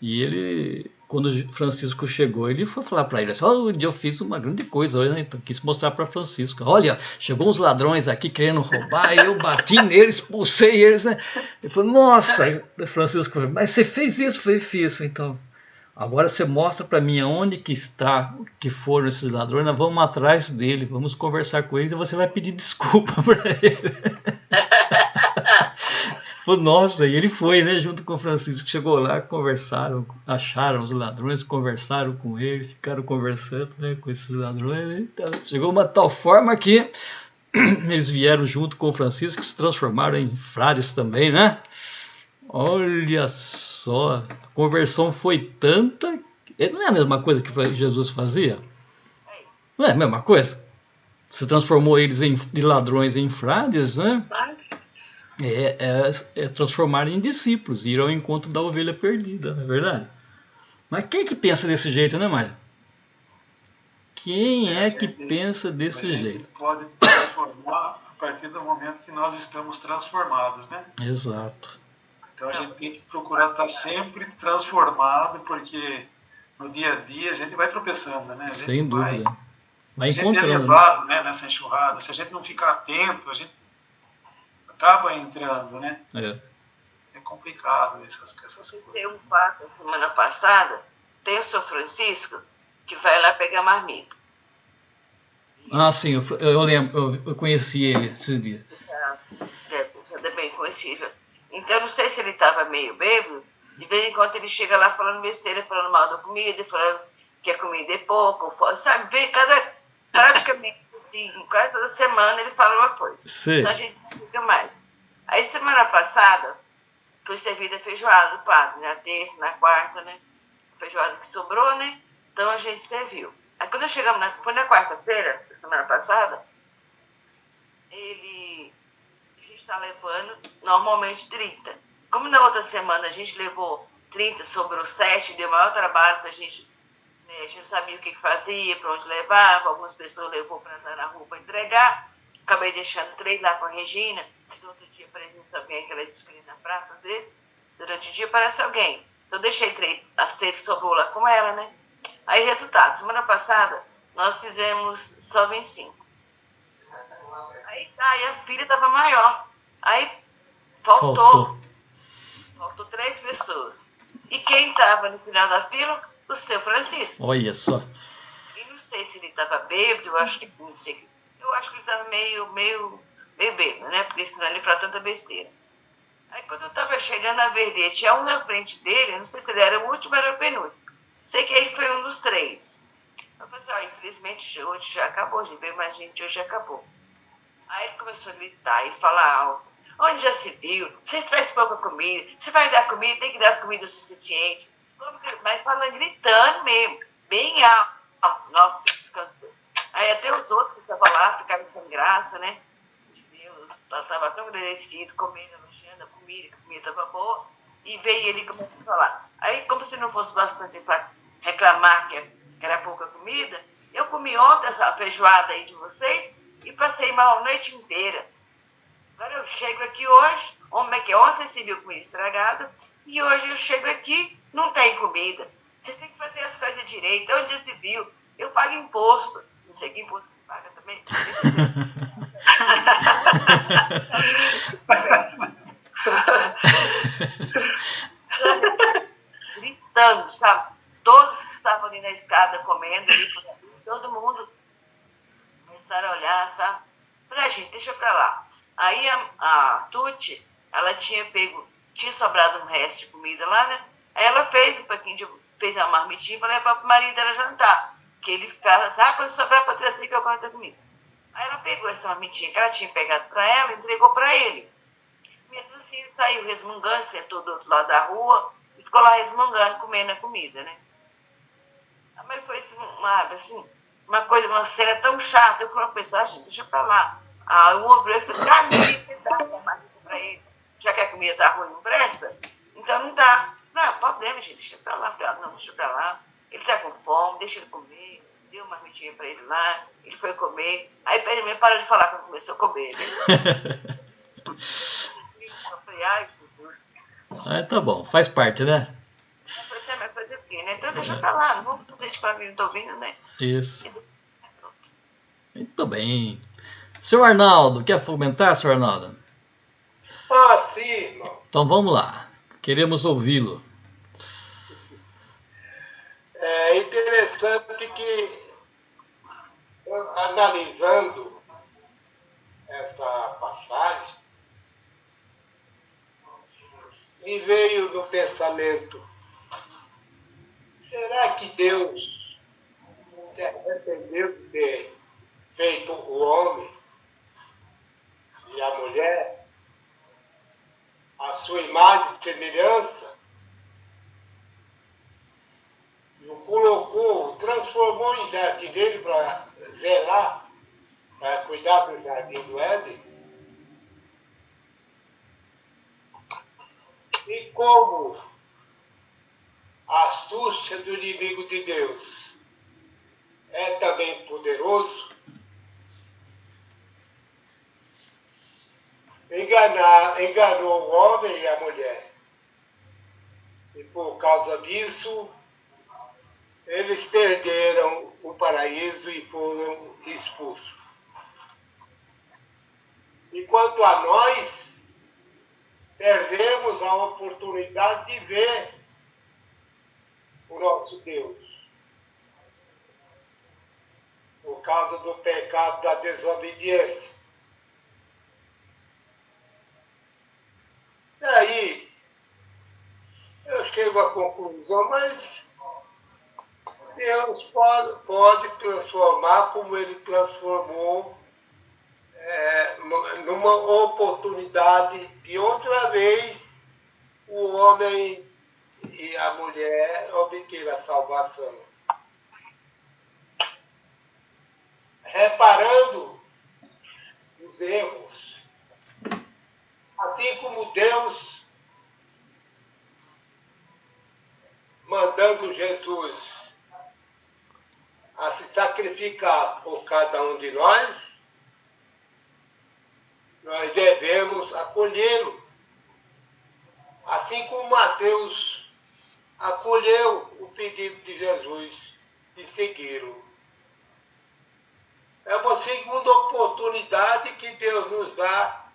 E ele, quando o Francisco chegou, ele foi falar para ele assim, um dia eu fiz uma grande coisa hoje, né? Então quis mostrar para Francisco, olha, chegou uns ladrões aqui querendo roubar, eu bati neles, expulsei eles, né? Ele falou, nossa, aí Francisco falou, mas você fez isso? Eu falei, fiz. Então, agora você mostra para mim aonde que foram esses ladrões, nós vamos atrás dele, vamos conversar com eles e você vai pedir desculpa para ele. Falei, nossa, e ele foi, né, junto com o Francisco, chegou lá, conversaram, acharam os ladrões, conversaram com ele, ficaram conversando, né, com esses ladrões, né, então, chegou uma tal forma que eles vieram junto com o Francisco, que se transformaram em frades também, né? Olha só, a conversão foi tanta, não é a mesma coisa que Jesus fazia? Não é a mesma coisa? Se transformou eles de ladrões em frades, né? É transformar em discípulos, ir ao encontro da ovelha perdida, não é verdade? Mas quem que pensa desse jeito, né, Mário? Quem é que pensa desse jeito?
Pode transformar a partir do momento que nós estamos transformados, né?
Exato.
Então a gente tem que procurar estar sempre transformado, porque no dia a dia a gente vai tropeçando, né?
Sem dúvida. Vai
a gente
encontrando.
É levado, né, nessa enxurrada. Se a gente não ficar atento, a gente acaba entrando, né? É complicado essas coisas.
Tem um fato, semana passada, tem o São Francisco que vai lá pegar marmita.
Ah, sim, eu lembro, eu conheci ele esses dias.
Já bem conhecido. Então, não sei se ele estava meio bêbado, de vez em quando ele chega lá falando besteira, falando mal da comida, falando que a comida é pouco, sabe? Praticamente assim, quase toda semana ele fala uma coisa.
Sim.
Então a gente não fica mais. Aí semana passada foi servida a feijoada do padre, na terça, na quarta, né? A feijoada que sobrou, né? Então a gente serviu. Aí quando chegamos foi na quarta-feira, semana passada, a gente está levando normalmente 30. Como na outra semana a gente levou 30, sobrou 7, deu maior trabalho pra gente. A gente não sabia o que fazia, para onde levava, algumas pessoas levou para andar na rua para entregar, acabei deixando 3 lá com a Regina, se no outro dia aparecesse alguém, que ela descreve na praça, às vezes, durante o dia aparece alguém, então deixei as 3 que sobrou lá com ela, né? Aí resultado, semana passada nós fizemos só 25, aí a filha estava maior, aí faltou 3 pessoas, e quem estava no final da fila? O seu Francisco.
Olha só.
E não sei se ele estava bêbado, eu acho que ele estava meio bêbado, né? Porque senão ele fala tanta besteira. Aí quando eu estava chegando a ver, tinha um na frente dele, eu não sei se ele era o último ou era o penúltimo. Sei que ele foi um dos 3. Eu falei assim, infelizmente hoje já acabou, gente, veio mais gente, hoje já acabou. Aí ele começou a gritar e falar alto. Onde já se viu? Vocês trazem pouca comida, você vai dar comida, tem que dar comida o suficiente. Mas falando, gritando mesmo, bem alto. Nossa, escantou. Aí até os outros que estavam lá ficaram sem graça, né? Eu estava tão agradecido, comendo, elogiando a comida, que a comida estava boa. E veio ele e começou a falar. Aí, como se não fosse bastante para reclamar que era pouca comida, eu comi ontem essa feijoada aí de vocês e passei mal a noite inteira. Agora eu chego aqui hoje, ontem você se viu comida estragada, e hoje eu chego aqui, não tem comida. Vocês têm que fazer as coisas direito. Onde já se viu? Eu pago imposto. Não sei que imposto que paga também. Gritando, sabe? Todos que estavam ali na escada comendo, ali, todo mundo começaram a olhar, sabe? Falei, gente, deixa pra lá. Aí a Tuti, ela tinha sobrado um resto de comida lá, né? Aí ela fez fez uma marmitinha para levar pro marido dela jantar. Que ele ficava, sabe, quando sobrar pra trazer que eu gosto da comida. Aí ela pegou essa marmitinha que ela tinha pegado pra ela e entregou pra ele. Mesmo assim, ele saiu resmungando, sentou do outro lado da rua e ficou lá resmungando, comendo a comida, né? Mas foi assim, uma cena tão chata. Eu falei pra pessoa, gente, deixa pra lá. Aí o obrou e falou, você dá uma marmita pra ele. Já que a comida tá ruim, não presta? Então não dá. Não, problema, gente, deixa pra lá. Não, deixa pra lá. Ele tá com fome, deixa ele comer. Deu uma marmitinha pra ele lá, ele foi comer. Aí ele parou de falar quando começou a comer, né? Eu falei, ai, Jesus.
Ah, tá bom, faz parte, né?
Eu falei, você vai fazer o quê, né? Então deixa pra lá, não vamos fazer de pra mim, não tô ouvindo, né?
Isso. Muito bem. Seu Arnaldo, quer comentar, seu Arnaldo?
Ah, sim, irmão.
Então vamos lá, queremos ouvi-lo.
É interessante que, analisando essa passagem, me veio no pensamento, será que Deus se arrependeu de ter feito o homem e a mulher, a sua imagem e semelhança, e o colocou, transformou em jardineiro para zelar, para cuidar do jardim do Éden? E como a astúcia do inimigo de Deus é também poderoso, enganou o homem e a mulher. E por causa disso, eles perderam o paraíso e foram expulsos. E quanto a nós, perdemos a oportunidade de ver o nosso Deus. Por causa do pecado da desobediência. Daí, eu chego à conclusão, mas Deus pode transformar como Ele transformou numa oportunidade de outra vez o homem e a mulher obter a salvação. Reparando os erros, assim como Deus mandando Jesus a se sacrificar por cada um de nós devemos acolhê-lo. Assim como Mateus acolheu o pedido de Jesus de segui-lo. É uma segunda oportunidade que Deus nos dá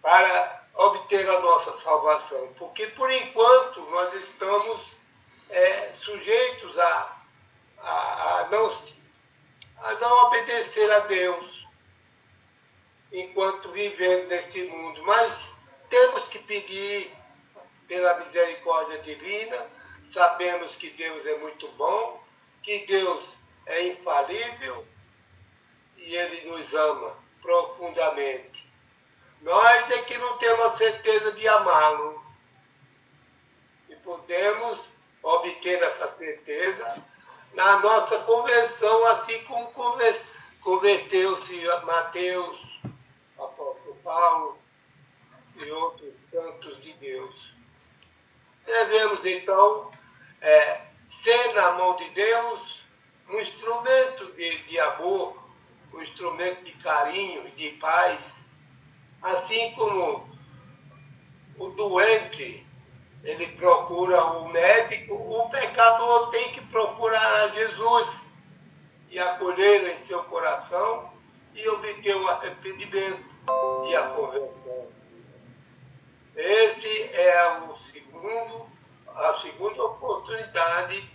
para obter a nossa salvação. Porque, por enquanto, nós estamos sujeitos a não obedecer a Deus enquanto vivemos neste mundo. Mas temos que pedir pela misericórdia divina, sabemos que Deus é muito bom, que Deus é infalível e Ele nos ama profundamente. Nós é que não temos a certeza de amá-lo. E podemos obter essa certeza na nossa conversão, assim como converteu-se Mateus, apóstolo Paulo e outros santos de Deus. Devemos, então, ser na mão de Deus um instrumento de amor, um instrumento de carinho e de paz, assim como o doente, ele procura o médico pecador tem que procurar a Jesus e acolher em seu coração e obter o arrependimento e a conversão. Esse é a segunda oportunidade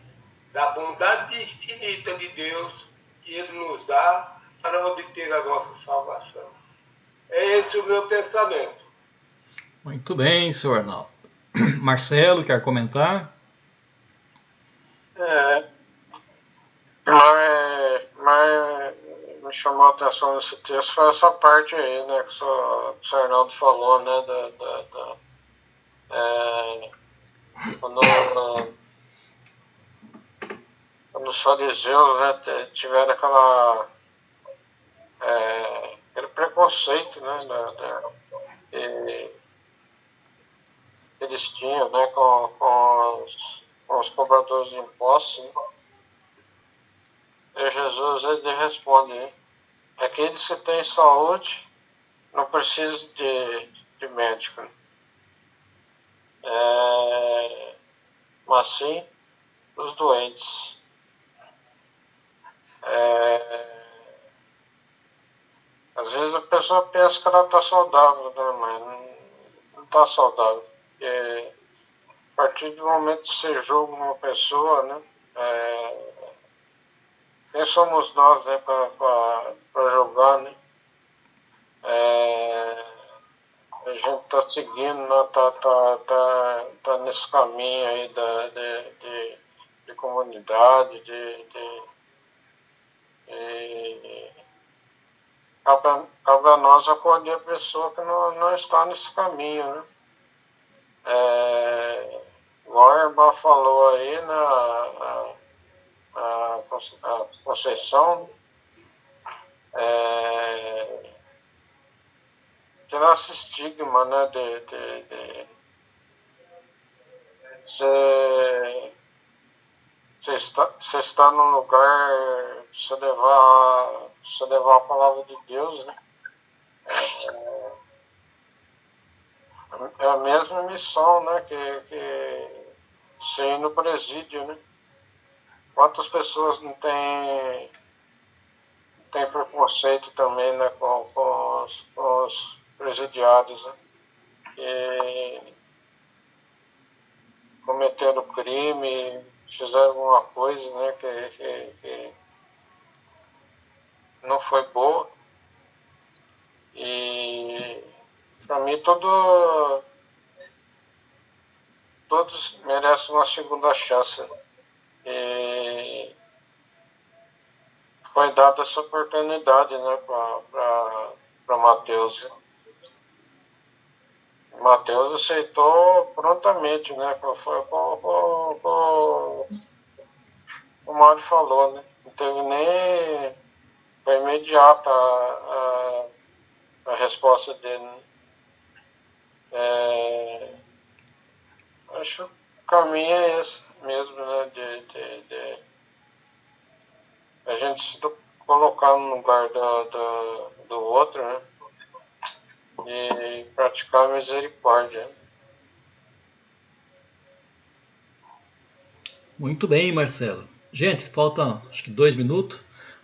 da bondade infinita de Deus que Ele nos dá para obter a nossa salvação. É esse o meu pensamento.
Muito bem, senhor Arnaldo. Marcelo, quer comentar?
Mas me chamou a atenção nesse texto foi essa parte aí, né, que o senhor Arnaldo falou, né, quando os fariseus, né, tiveram aquele preconceito, né, que eles tinham, né, com os cobradores de impostos, né? E Jesus, ele responde, né? Aqueles que têm saúde não precisam de médico, né? Mas sim os doentes. Às vezes a pessoa pensa que ela está saudável, né? Mas não está saudável. Porque a partir do momento que você julga uma pessoa, né? Quem somos nós, né, para julgar, né? A gente está seguindo, né, tá nesse caminho aí de comunidade, cabe a nós acolher a pessoa que não está nesse caminho, né? Igual a irmã falou aí, a Conceição, tirar esse estigma, né, de você está num lugar, você levar a palavra de Deus, né? É a mesma missão, né, que você ir no presídio, né? Quantas pessoas não tem preconceito também, né, com os presidiários, né? Que cometeram crime, fizeram alguma coisa, né, que não foi boa. E para mim todos merecem uma segunda chance. E foi dada essa oportunidade, né, para Mateus. Mateus aceitou prontamente, né, foi como o Mário falou, né, não teve nem, foi imediata a resposta dele, né. Acho que o caminho é esse mesmo, né, de a gente se colocar no lugar do outro, né, e praticar a misericórdia.
Muito bem, Marcelo. Gente, faltam acho que 2 minutos.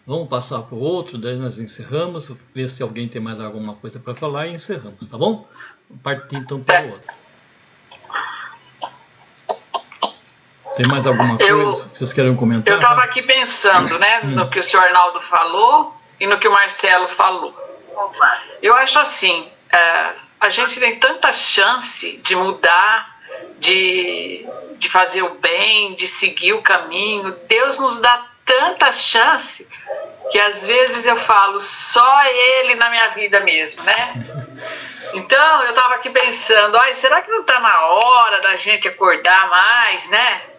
Vamos passar para o outro, daí nós encerramos, ver se alguém tem mais alguma coisa para falar e encerramos, tá bom? Partir então para o outro. Tem mais alguma coisa que vocês querem comentar?
Eu estava aqui pensando, né, no que o senhor Arnaldo falou e no que o Marcelo falou. Eu acho assim, a gente tem tanta chance de mudar, de fazer o bem, de seguir o caminho. Deus nos dá tanta chance que às vezes eu falo, só Ele na minha vida mesmo, né? Então eu estava aqui pensando, será que não está na hora da gente acordar mais, né?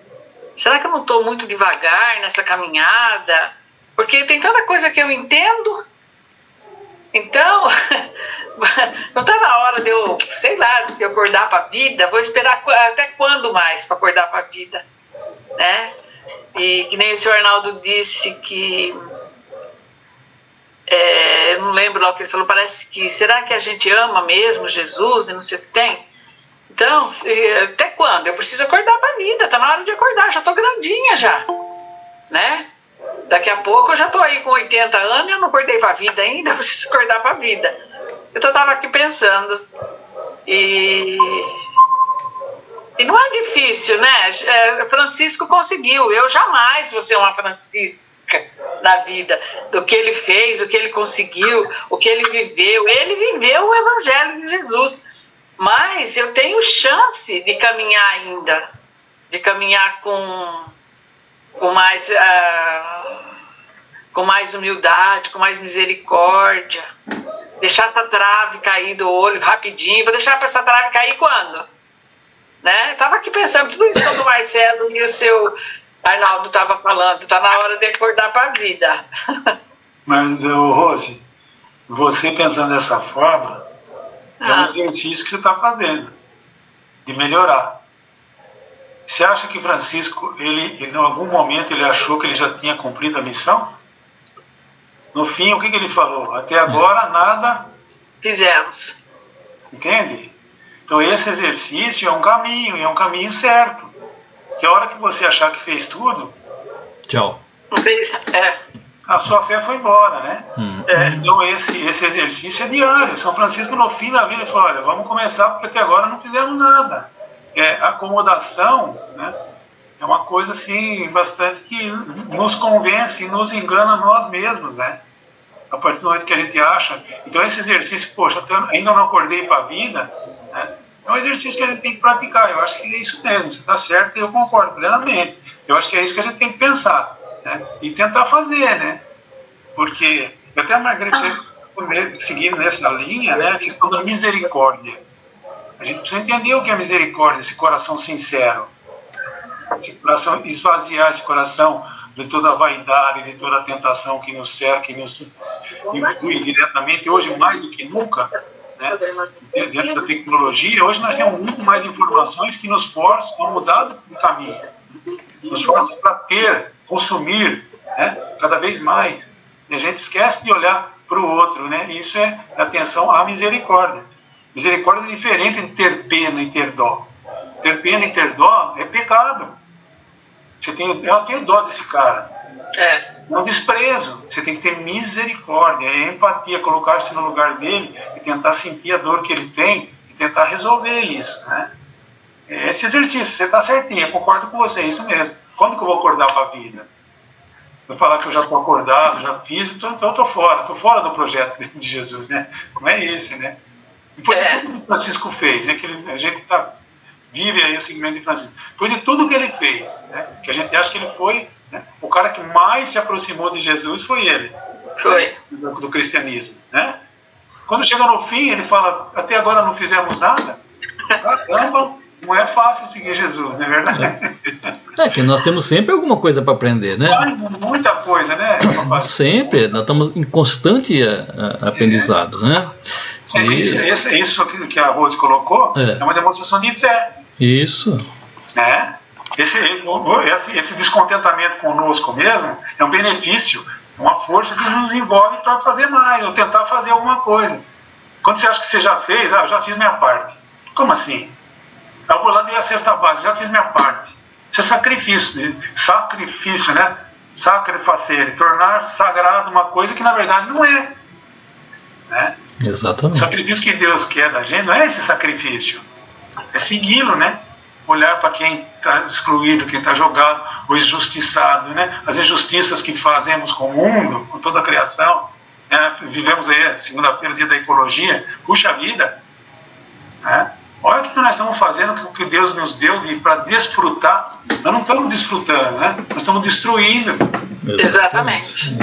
Será que eu não estou muito devagar nessa caminhada? Porque tem tanta coisa que eu entendo. Então, não está na hora de eu, sei lá, de eu acordar para a vida. Vou esperar até quando mais para acordar para a vida, né? E que nem o senhor Arnaldo disse que... eu não lembro lá o que ele falou, parece que... Será que a gente ama mesmo Jesus e não sei o que tem? Então, até quando? Eu preciso acordar para a vida, está na hora de acordar, já estou grandinho. grandinha já, né? Daqui a pouco eu já tô aí com 80 anos e eu não acordei pra vida ainda, eu preciso acordar pra vida. Então eu tava aqui pensando. E não é difícil, né? Francisco conseguiu. Eu jamais vou ser uma Francisca na vida. Do que ele fez, o que ele conseguiu, o que ele viveu. Ele viveu o Evangelho de Jesus. Mas eu tenho chance de caminhar ainda. De caminhar com mais humildade, com mais misericórdia. Deixar essa trave cair do olho rapidinho. Vou deixar essa trave cair quando? Né? Estava aqui pensando tudo isso quando o Marcelo e o seu Arnaldo estavam falando. Está na hora de acordar para a vida.
Mas, Rose, você pensando dessa forma, é um exercício que você está fazendo, de melhorar. Você acha que Francisco, ele em algum momento, ele achou que ele já tinha cumprido a missão? No fim, o que ele falou? Até agora, nada
fizemos.
Entende? Então, esse exercício é um caminho certo. Que a hora que você achar que fez tudo,
tchau.
A sua fé foi embora, né? Então, esse exercício é diário. São Francisco, no fim da vida, ele falou, olha, vamos começar, porque até agora não fizemos nada. Acomodação, né? É uma coisa assim, bastante que nos convence e nos engana nós mesmos, né? A partir do momento que a gente acha. Então esse exercício, poxa, ainda não acordei para a vida, né? É um exercício que a gente tem que praticar. Eu acho que é isso mesmo, você está certo e eu concordo plenamente. Eu acho que é isso que a gente tem que pensar, né? E tentar fazer, né? Porque eu até Margarida seguindo nessa linha, né? A questão da misericórdia. A gente precisa entender o que é misericórdia, esse coração sincero. Esse coração, esvaziar esse coração de toda a vaidade, de toda a tentação que nos cerca, que nos influi diretamente, hoje mais do que nunca, né? Diante da tecnologia, hoje nós temos muito mais informações que nos forçam a mudar do caminho, nos forçam para consumir, né? Cada vez mais, e a gente esquece de olhar para o outro, né? E isso é atenção à misericórdia. Misericórdia é diferente de ter pena e ter dó. Ter pena e ter dó é pecado. Eu tenho dó desse cara. É um desprezo. Você tem que ter misericórdia, é empatia, colocar-se no lugar dele e tentar sentir a dor que ele tem e tentar resolver isso, né? Esse exercício, você está certinho, eu concordo com você, é isso mesmo. Quando que eu vou acordar para a vida? Vou falar que eu já estou acordado, já fiz, então eu estou fora do projeto de Jesus, né? Como é esse, né? Depois de tudo que o Francisco fez, né? Que a gente vive aí o segmento de Francisco. Depois de tudo que ele fez, né? Que a gente acha que ele foi, né? O cara que mais se aproximou de Jesus foi ele.
Foi.
Do cristianismo, né? Quando chega no fim, ele fala, até agora não fizemos nada. Caramba, não é fácil seguir Jesus, não é verdade?
É que nós temos sempre alguma coisa para aprender, né?
Muita coisa, né?
Sempre, nós estamos em constante aprendizado, né?
Isso que a Rose colocou é uma demonstração de fé.
Isso.
Né? Esse descontentamento conosco mesmo é um benefício, uma força que nos envolve para fazer mais, ou tentar fazer alguma coisa. Quando você acha que você já fez, eu já fiz minha parte. Como assim? Eu vou lá dei a cesta básica, já fiz minha parte. Isso é sacrifício, né? Sacrifacer, tornar sagrado uma coisa que na verdade não é. Né?
Exatamente.
O sacrifício que Deus quer da gente não é esse sacrifício, é segui-lo, né? Olhar para quem está excluído, quem está jogado, o injustiçado, né? As injustiças que fazemos com o mundo, com toda a criação, né? Vivemos aí segunda-feira, dia da ecologia, puxa vida, né? Olha o que nós estamos fazendo, o que Deus nos deu para desfrutar. Nós não estamos desfrutando, né? Nós estamos destruindo.
Exatamente.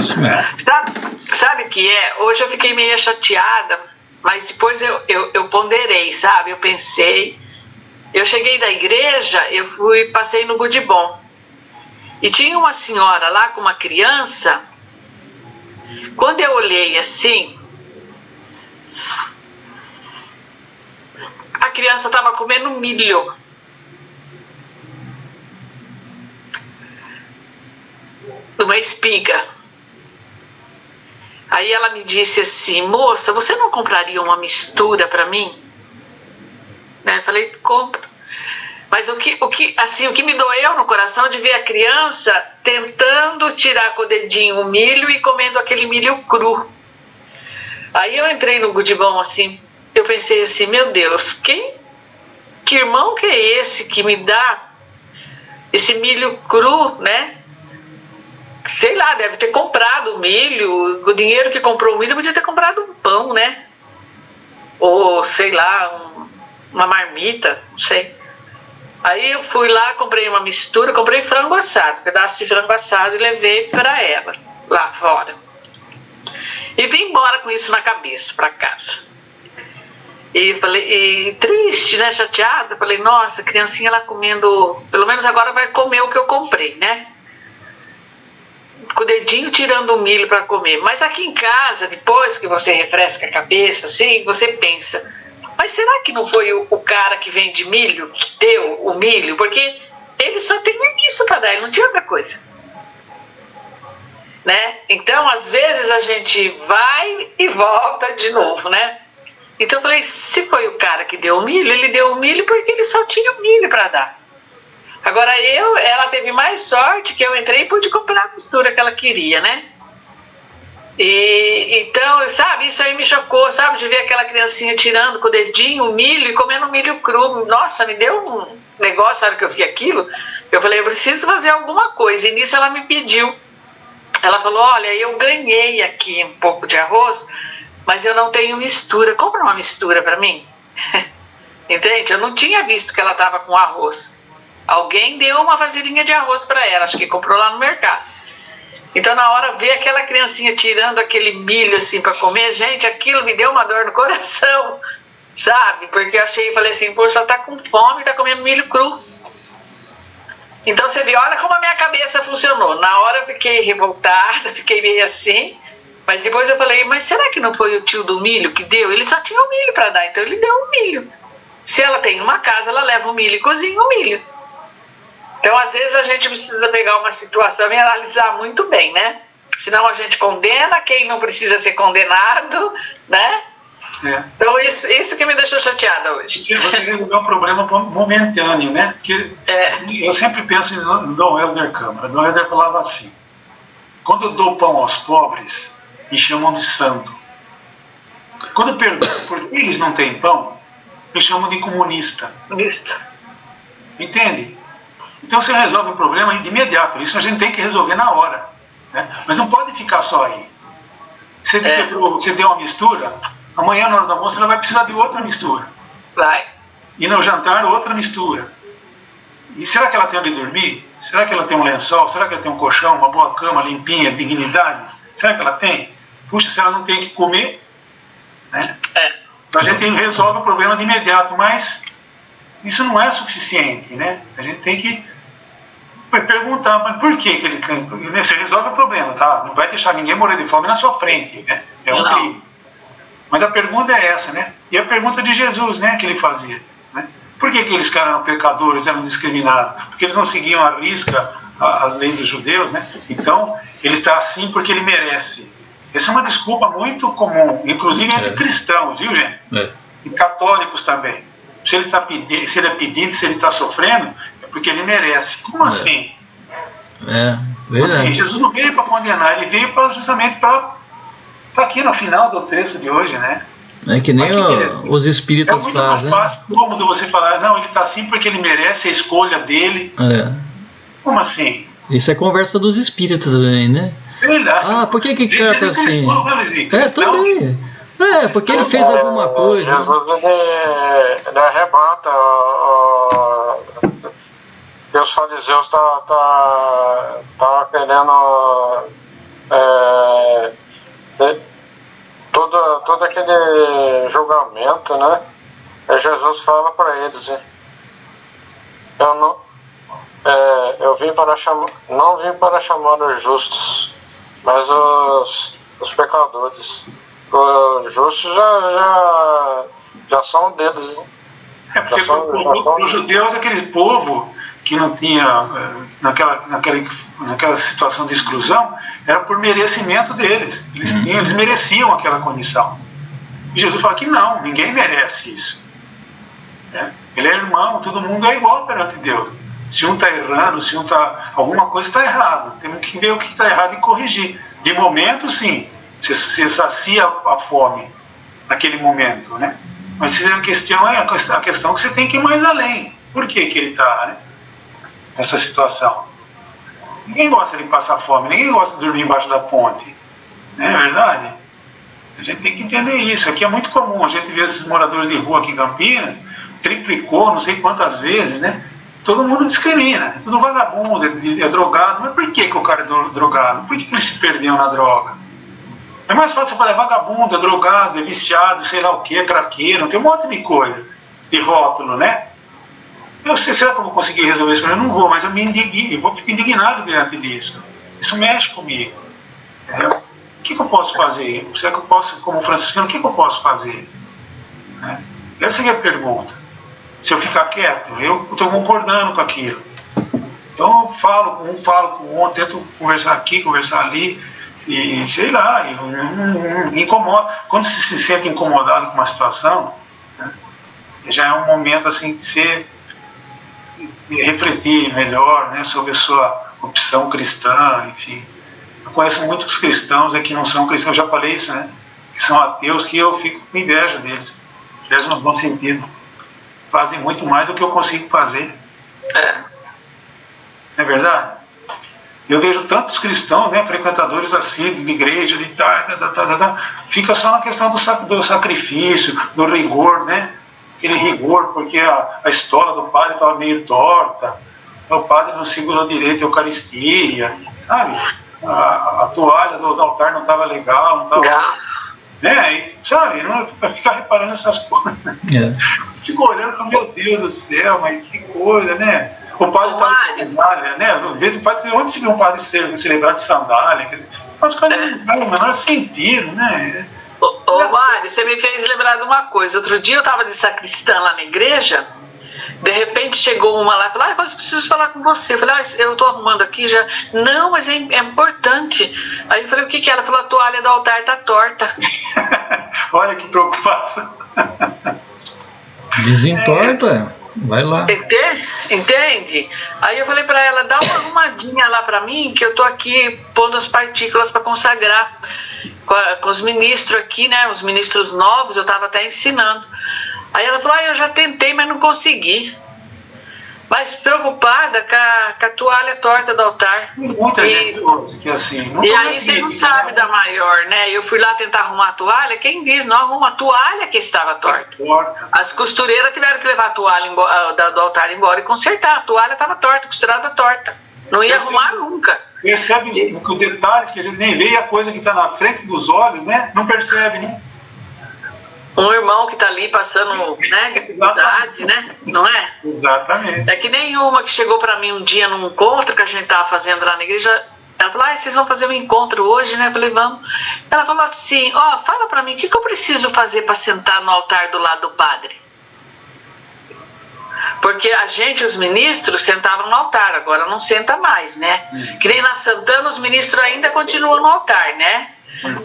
Sabe o que é? Hoje eu fiquei meio chateada, mas depois eu ponderei, sabe? Eu pensei. Eu cheguei da igreja, passei no Budibom. E tinha uma senhora lá com uma criança. Quando eu olhei assim, a criança estava comendo milho. Uma espiga. Aí ela me disse assim, moça, você não compraria uma mistura para mim? Né? Eu falei, compra. Mas o que me doeu no coração de ver a criança tentando tirar com o dedinho o milho e comendo aquele milho cru. Aí eu entrei no Gudibão assim, eu pensei assim, meu Deus, que irmão que é esse que me dá esse milho cru, né? Sei lá, deve ter comprado o milho, o dinheiro que comprou o milho podia ter comprado um pão, né? Ou sei lá, uma marmita, não sei. Aí eu fui lá, comprei uma mistura, comprei frango assado, um pedaço de frango assado e levei para ela, lá fora. E vim embora com isso na cabeça, para casa. E falei, e triste, né, chateada, falei, nossa, a criancinha lá comendo, pelo menos agora vai comer o que eu comprei, né? Com o dedinho tirando o milho para comer. Mas aqui em casa, depois que você refresca a cabeça, assim, você pensa, mas será que não foi o cara que vende milho que deu o milho? Porque ele só tem isso para dar, ele não tinha outra coisa. Né? Então, às vezes a gente vai e volta de novo, né? Então eu falei, se foi o cara que deu o milho, ele deu o milho porque ele só tinha o milho para dar. Agora ela teve mais sorte que eu entrei e pude comprar a mistura que ela queria, né? E então, sabe, isso aí me chocou, sabe, de ver aquela criancinha tirando com o dedinho o milho e comendo milho cru. Nossa, me deu um negócio, sabe, que eu vi aquilo. Eu falei, eu preciso fazer alguma coisa. E nisso ela me pediu. Ela falou, olha, eu ganhei aqui um pouco de arroz, mas eu não tenho mistura. Compra uma mistura para mim. Entende? Eu não tinha visto que ela estava com arroz. Alguém deu uma vasilhinha de arroz para ela, acho que comprou lá no mercado. Então, na hora, ver aquela criancinha tirando aquele milho assim para comer, gente, aquilo me deu uma dor no coração, sabe? Porque eu falei assim, poxa, ela tá com fome, tá comendo milho cru. Então, você vê, olha como a minha cabeça funcionou. Na hora eu fiquei revoltada, fiquei meio assim, mas depois eu falei, mas será que não foi o tio do milho que deu? Ele só tinha o milho para dar, então ele deu o milho. Se ela tem uma casa, ela leva o milho e cozinha o milho. Então, às vezes, a gente precisa pegar uma situação e analisar muito bem, né? Senão a gente condena quem não precisa ser condenado, né? É. Então, isso que me deixou chateada hoje.
Você resolveu um problema momentâneo, né? Porque eu sempre penso em Dom Helder Câmara. Dom Helder falava assim, quando eu dou pão aos pobres, me chamam de santo. Quando eu pergunto por que eles não têm pão, me chamam de comunista. Entende? Então você resolve um problema de imediato, isso a gente tem que resolver na hora, né? Mas não pode ficar só aí. Você deu uma mistura, amanhã na hora do almoço ela vai precisar de outra mistura.
Vai.
E no jantar outra mistura. E será que ela tem onde dormir? Será que ela tem um lençol? Será que ela tem um colchão, uma boa cama, limpinha, dignidade? Será que ela tem? Puxa, se ela não tem que comer, né? Então a gente resolve o problema de imediato, mas isso não é suficiente, né? A gente tem que perguntar, mas por que ele tem? Você resolve o problema, tá? Não vai deixar ninguém morrer de fome na sua frente, né? É um crime. Mas a pergunta é essa, né? E a pergunta de Jesus, né? Que ele fazia, né? Por que aqueles caras eram pecadores, eram discriminados? Porque eles não seguiam à risca as leis dos judeus, né? Então, ele está assim porque ele merece. Essa é uma desculpa muito comum, inclusive entre cristãos, viu, gente? E católicos também. Se ele é pedindo, se ele está sofrendo, é porque ele merece. Como assim?
Verdade.
Assim, Jesus não veio para condenar, ele veio justamente para aqui no final do texto de hoje, né?
É que nem os espíritas fazem. É muito
mais fácil, cômodo você falar, não, ele está assim porque ele merece, a escolha dele. Como assim?
Isso é conversa dos espíritas também, né?
Verdade.
Por que o cara está assim? Também. Porque ele fez alguma coisa.
Ele arrebata que os fariseus estavam querendo todo aquele julgamento, né? E Jesus fala para eles, eu não vim para chamar os justos, mas os pecadores. Os justos já são deles, né?
Porque para os judeus, aquele povo que não tinha, naquela situação de exclusão, era por merecimento deles. Eles mereciam aquela condição. E Jesus fala que não, ninguém merece isso. Né? Ele é irmão, todo mundo é igual perante Deus. Se um está errando, se um está... alguma coisa está errada. Temos que ver o que está errado e corrigir. De momento, sim, você sacia a fome naquele momento, né? Mas a questão é que você tem que ir mais além. Por que ele está, né, nessa situação? Ninguém gosta de passar fome, ninguém gosta de dormir embaixo da ponte. Não é verdade? A gente tem que entender isso. Aqui é muito comum, a gente vê esses moradores de rua aqui em Campinas, triplicou não sei quantas vezes, né? Todo mundo discrimina, tudo vagabundo, é drogado. Mas por que o cara é drogado? Por que ele se perdeu na droga? É mais fácil você falar, é vagabundo, é drogado, é viciado, sei lá o que, é craqueiro, tem um monte de coisa, de rótulo, né? Eu sei, será que eu vou conseguir resolver isso? Eu não vou, mas eu vou ficar indignado diante disso. Isso mexe comigo. Entendeu? O que eu posso fazer? Será que eu posso, como franciscano, o que eu posso fazer? Né? Essa é a pergunta. Se eu ficar quieto, eu estou concordando com aquilo. Então eu falo com o outro, tento conversar aqui, conversar ali, e sei lá, me incomoda. Quando você se sente incomodado com uma situação, né, já é um momento assim de você refletir melhor, né, sobre a sua opção cristã, enfim. Eu conheço muitos cristãos que não são cristãos, eu já falei isso, né, que são ateus, que eu fico com inveja deles, inveja no bom sentido. Fazem muito mais do que eu consigo fazer. Não é verdade? Eu vejo tantos cristãos, né, frequentadores assíduos de igreja, fica só na questão do sacrifício, do rigor, né? Aquele rigor, porque a estola do padre estava meio torta, o padre não segurou direito a Eucaristia, sabe? A toalha do altar não estava legal, não estava... Né? E, sabe, não ficar reparando essas coisas. Fico olhando e falo, meu Deus do céu, mas que coisa, né? O padre está de sandália, né? Onde se vê um padre celebrar de sandália? As coisas não fazem o menor sentido, né?
Ô Mário, você me fez lembrar de uma coisa. Outro dia eu estava de sacristã lá na igreja, de repente chegou uma lá e falou, mas eu preciso falar com você. Eu falei, eu estou arrumando aqui já. Não, mas é importante. Aí eu falei, o que é? Ela falou, a toalha do altar está torta.
Olha que preocupação.
Desentorta, vai lá.
Entende? Aí eu falei para ela, dá uma arrumadinha lá para mim, que eu tô aqui pondo as partículas para consagrar com os ministros aqui, né? Os ministros novos, eu estava até ensinando. Aí ela falou, eu já tentei, mas não consegui. Mas preocupada com a toalha torta do altar.
Muita gente que assim. Não
e aí você não sabe da maior, né? Eu fui lá tentar arrumar a toalha, quem diz, não arruma a toalha que estava torta. As costureiras tiveram que levar a toalha do altar embora e consertar. A toalha estava torta, costurada torta. Não ia arrumar nunca.
Percebe os detalhes que a gente nem vê e a coisa que está na frente dos olhos, né? Não percebe, né?
Um irmão que está ali passando, né, dificuldade, né? Não é?
Exatamente.
É que nenhuma que chegou para mim um dia num encontro que a gente estava fazendo lá na igreja. Ela falou, vocês vão fazer um encontro hoje, né? Eu falei, vamos. Ela falou assim, fala para mim, o que eu preciso fazer para sentar no altar do lado do padre? Porque a gente, os ministros, sentavam no altar, agora não senta mais, né? Que nem na Santana, os ministros ainda continuam no altar, né?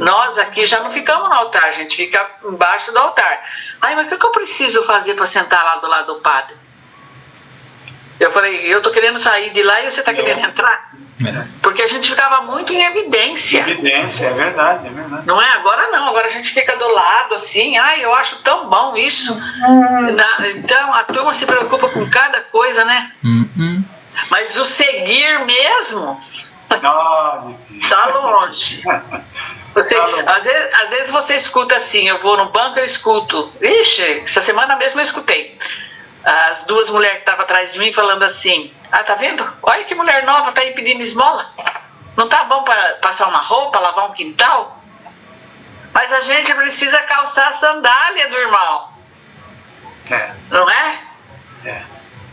Nós aqui já não ficamos no altar, a gente fica embaixo do altar. Mas o que eu preciso fazer para sentar lá do lado do padre? Eu falei, eu tô querendo sair de lá e você tá querendo entrar? Porque a gente ficava muito em evidência.
Evidência, é verdade.
Não é? Agora não, agora a gente fica do lado assim, eu acho tão bom isso. Então a turma se preocupa com cada coisa, né? Mas o seguir mesmo tá longe. Às vezes você escuta assim, eu vou no banco, eu escuto. Ixi, essa semana mesmo eu escutei as duas mulheres que estavam atrás de mim falando assim, tá vendo? Olha que mulher nova tá aí pedindo esmola. Não tá bom para passar uma roupa, lavar um quintal? Mas a gente precisa calçar a sandália do irmão. Não é?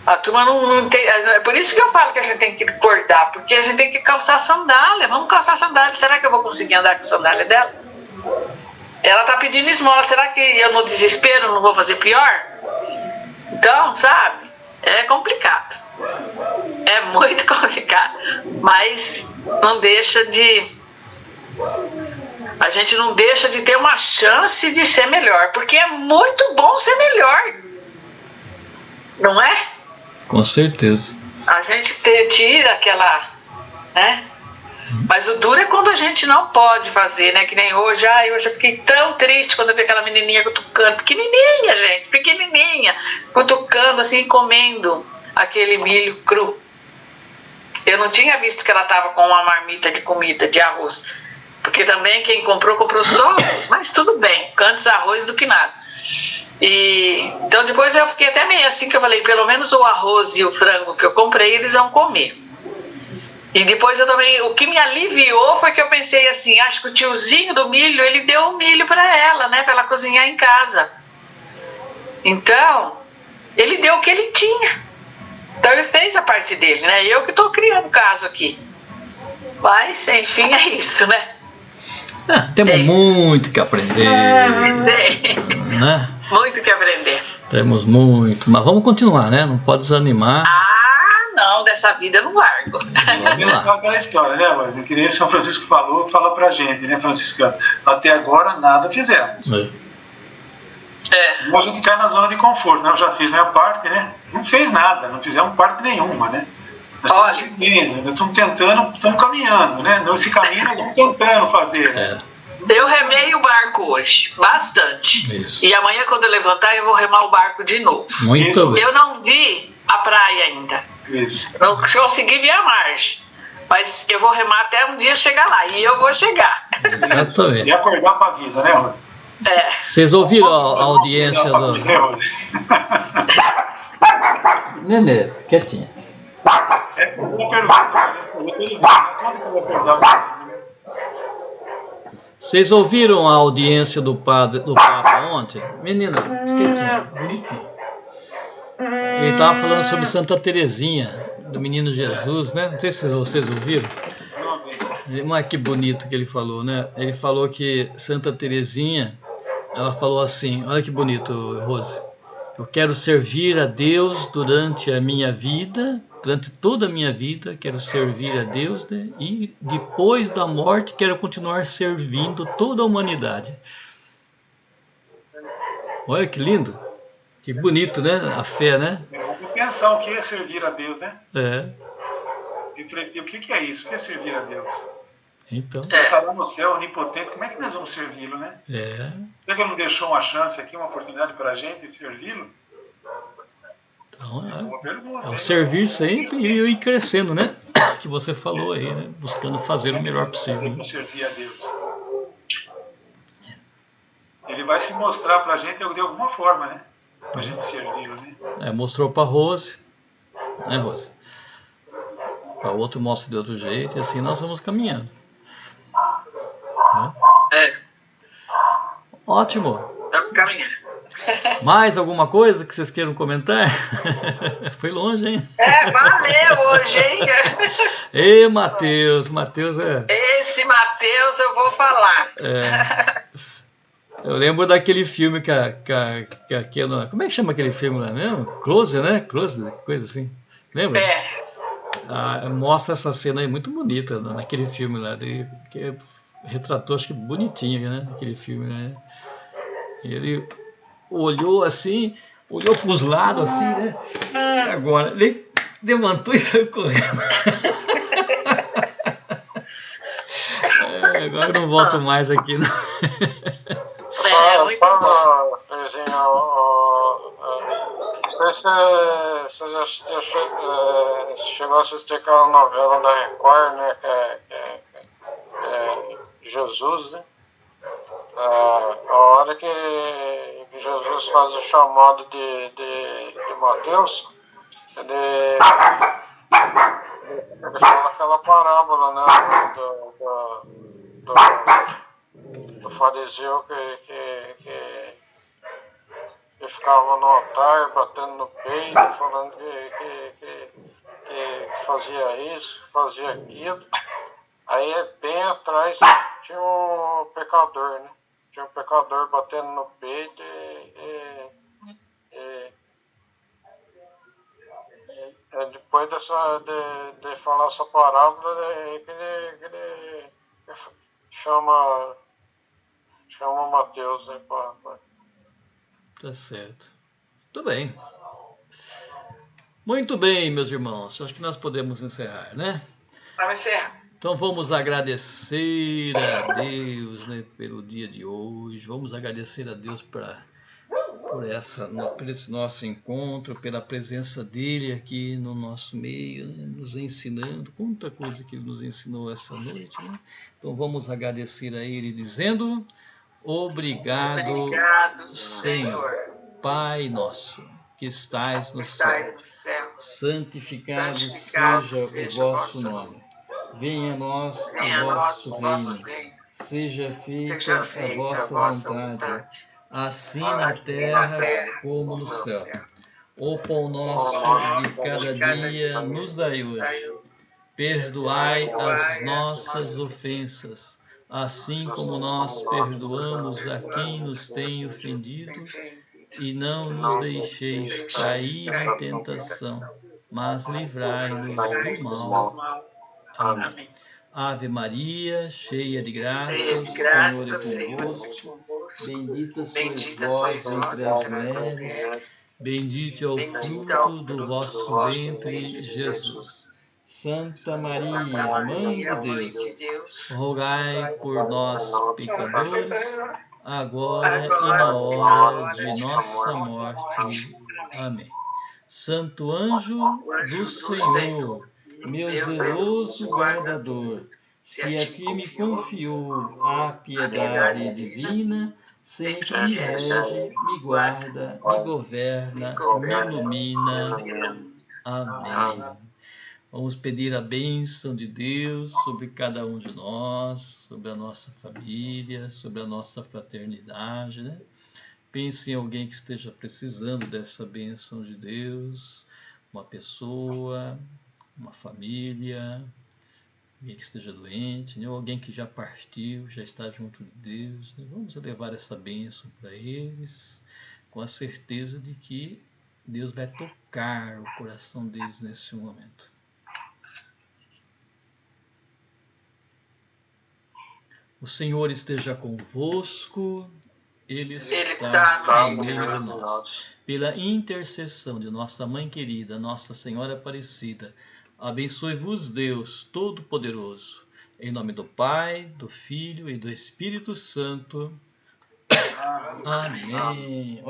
A turma não tem. É por isso que eu falo que a gente tem que acordar, porque a gente tem que calçar sandália. Vamos calçar sandália. Será que eu vou conseguir andar com a sandália dela? Ela tá pedindo esmola. Será que eu no desespero não vou fazer pior? Então, sabe? É complicado. É muito complicado. Mas não deixa de... A gente não deixa de ter uma chance de ser melhor, porque é muito bom ser melhor. Não é?
Com certeza.
A gente tira aquela, né? Mas o duro é quando a gente não pode fazer, né? Que nem hoje. Hoje eu fiquei tão triste quando eu vi aquela menininha cutucando. Pequenininha, gente. Pequenininha. Cutucando, assim, comendo aquele milho cru. Eu não tinha visto que ela estava com uma marmita de comida, de arroz. Porque também quem comprou só arroz. Mas tudo bem. Antes arroz do que nada. Então depois eu fiquei até meio assim, que eu falei, pelo menos o arroz e o frango que eu comprei, eles vão comer. E depois eu também, o que me aliviou foi que eu pensei assim, acho que o tiozinho do milho, ele deu o milho para ela, né, para ela cozinhar em casa. Então, ele deu o que ele tinha. Então ele fez a parte dele, né, eu que estou criando caso aqui. Mas, enfim, é isso, né.
Temos muito que aprender. Né?
Muito que aprender.
Temos muito, mas vamos continuar, né? Não pode desanimar.
Não, dessa vida eu não largo.
É só aquela história, né, mãe? Que nem São Francisco falou, fala pra gente, né, franciscano? Até agora nada fizemos. A gente cai na zona de conforto, né? Eu já fiz minha parte, né? Não fez nada, não fizemos parte nenhuma, né? Nós estamos tentando, estamos caminhando, né? Nesse caminho nós estamos tentando fazer. Né?
Eu remei o barco hoje, bastante.
Isso.
E amanhã, quando eu levantar, eu vou remar o barco de novo.
Muito bem.
Eu não vi a praia ainda.
Isso.
Não consegui ver a margem. Mas eu vou remar até um dia chegar lá. E eu vou chegar.
Exatamente.
E acordar para a vida, né, Rô?
Vocês ouviram a audiência do... Nenê, quietinha.
Essa é uma pergunta. Quando que eu vou acordar para a vida?
Vocês ouviram a audiência do Papa ontem? Menina, quietinha, bonitinho. Ele estava falando sobre Santa Terezinha, do Menino Jesus, né? Não sei se vocês ouviram. Mas que bonito que ele falou, né? Ele falou que Santa Terezinha, ela falou assim, olha que bonito, Rose. Eu quero servir a Deus durante a minha vida, durante toda a minha vida, quero servir a Deus, né? E depois da morte quero continuar servindo toda a humanidade. Olha que lindo, que bonito, né? A fé, né?
Vamos pensar o que é servir a Deus, né?
Refletir
o que é isso? O que é servir a Deus?
Então.
Deus está lá no céu, onipotente, como é que nós vamos servi-lo, né? Será que ele não deixou uma chance aqui, uma oportunidade para a gente de servi-lo?
Então, é o servir sempre e ir crescendo, né? Que você falou aí, né? Buscando fazer o melhor possível.
Né? Servir a Deus. Ele vai se mostrar para a gente de alguma forma, né? Para a gente servi-lo, né?
Mostrou para Rose, né, Rose? Para o outro mostra de outro jeito e assim nós vamos caminhando. Né? Ótimo.
Estamos caminhando.
Mais alguma coisa que vocês queiram comentar? Foi longe, hein?
Valeu hoje, hein?
Ei, Mateus é...
Esse Mateus eu vou falar.
Eu lembro daquele filme que como é que chama aquele filme lá mesmo? Close, né? Close, coisa assim. Lembra? Mostra essa cena aí muito bonita naquele filme lá. Que retratou, acho que bonitinho, né? Aquele filme, né? Ele olhou assim, olhou para os lados assim, né? Agora, ele levantou e saiu correndo. Agora eu não volto mais aqui, não.
Muito bom.
Você já chegou a assistir aquela novela da Record, né? Que é Jesus, né? A hora que Jesus faz o chamado de Mateus, ele fala aquela parábola, né? Do fariseu que ficava no altar batendo no peito, falando que fazia isso, fazia aquilo. Aí bem atrás tinha um pecador, né? Tinha um pecador batendo no peito depois de falar essa parábola, ele chama Mateus, né?
Tá certo. Tudo bem. Muito bem, meus irmãos. Acho que nós podemos encerrar, né?
Vamos encerrar.
Então vamos agradecer a Deus, né, pelo dia de hoje. Vamos agradecer a Deus por esse nosso encontro, pela presença dele aqui no nosso meio, né, nos ensinando, quanta coisa que ele nos ensinou essa noite, né? Então vamos agradecer a ele dizendo: obrigado, Senhor, Pai nosso, que estais no céu, santificado seja o vosso nome. Venha a nós o vosso reino, seja feita a vossa vontade, assim na terra como no céu. O pão nosso de cada dia nos dai hoje. Perdoai as nossas ofensas, assim como nós perdoamos a quem nos tem ofendido, e não nos deixeis cair em tentação, mas livrai-nos do mal. Amém. Ave Maria, cheia de graça, o Senhor é convosco. Bendita sois vós entre as mulheres, bendito é o fruto do vosso ventre, Jesus. Santa Maria, Mãe de Deus, rogai por nós, pecadores, agora e na hora de nossa morte. Amém. Santo anjo do Senhor, meu zeloso guardador, se a ti me confiou a piedade divina, sempre me rege, me guarda, me governa, me ilumina. Amém. Vamos pedir a bênção de Deus sobre cada um de nós, sobre a nossa família, sobre a nossa fraternidade, né? Pense em alguém que esteja precisando dessa bênção de Deus, uma pessoa, uma família, alguém que esteja doente, né? Ou alguém que já partiu, já está junto de Deus, né? Vamos levar essa bênção para eles, com a certeza de que Deus vai tocar o coração deles nesse momento. O Senhor esteja convosco, Ele está no meio de nós. Pela intercessão de nossa Mãe querida, Nossa Senhora Aparecida, abençoe-vos Deus Todo-Poderoso, em nome do Pai, do Filho e do Espírito Santo. Amém.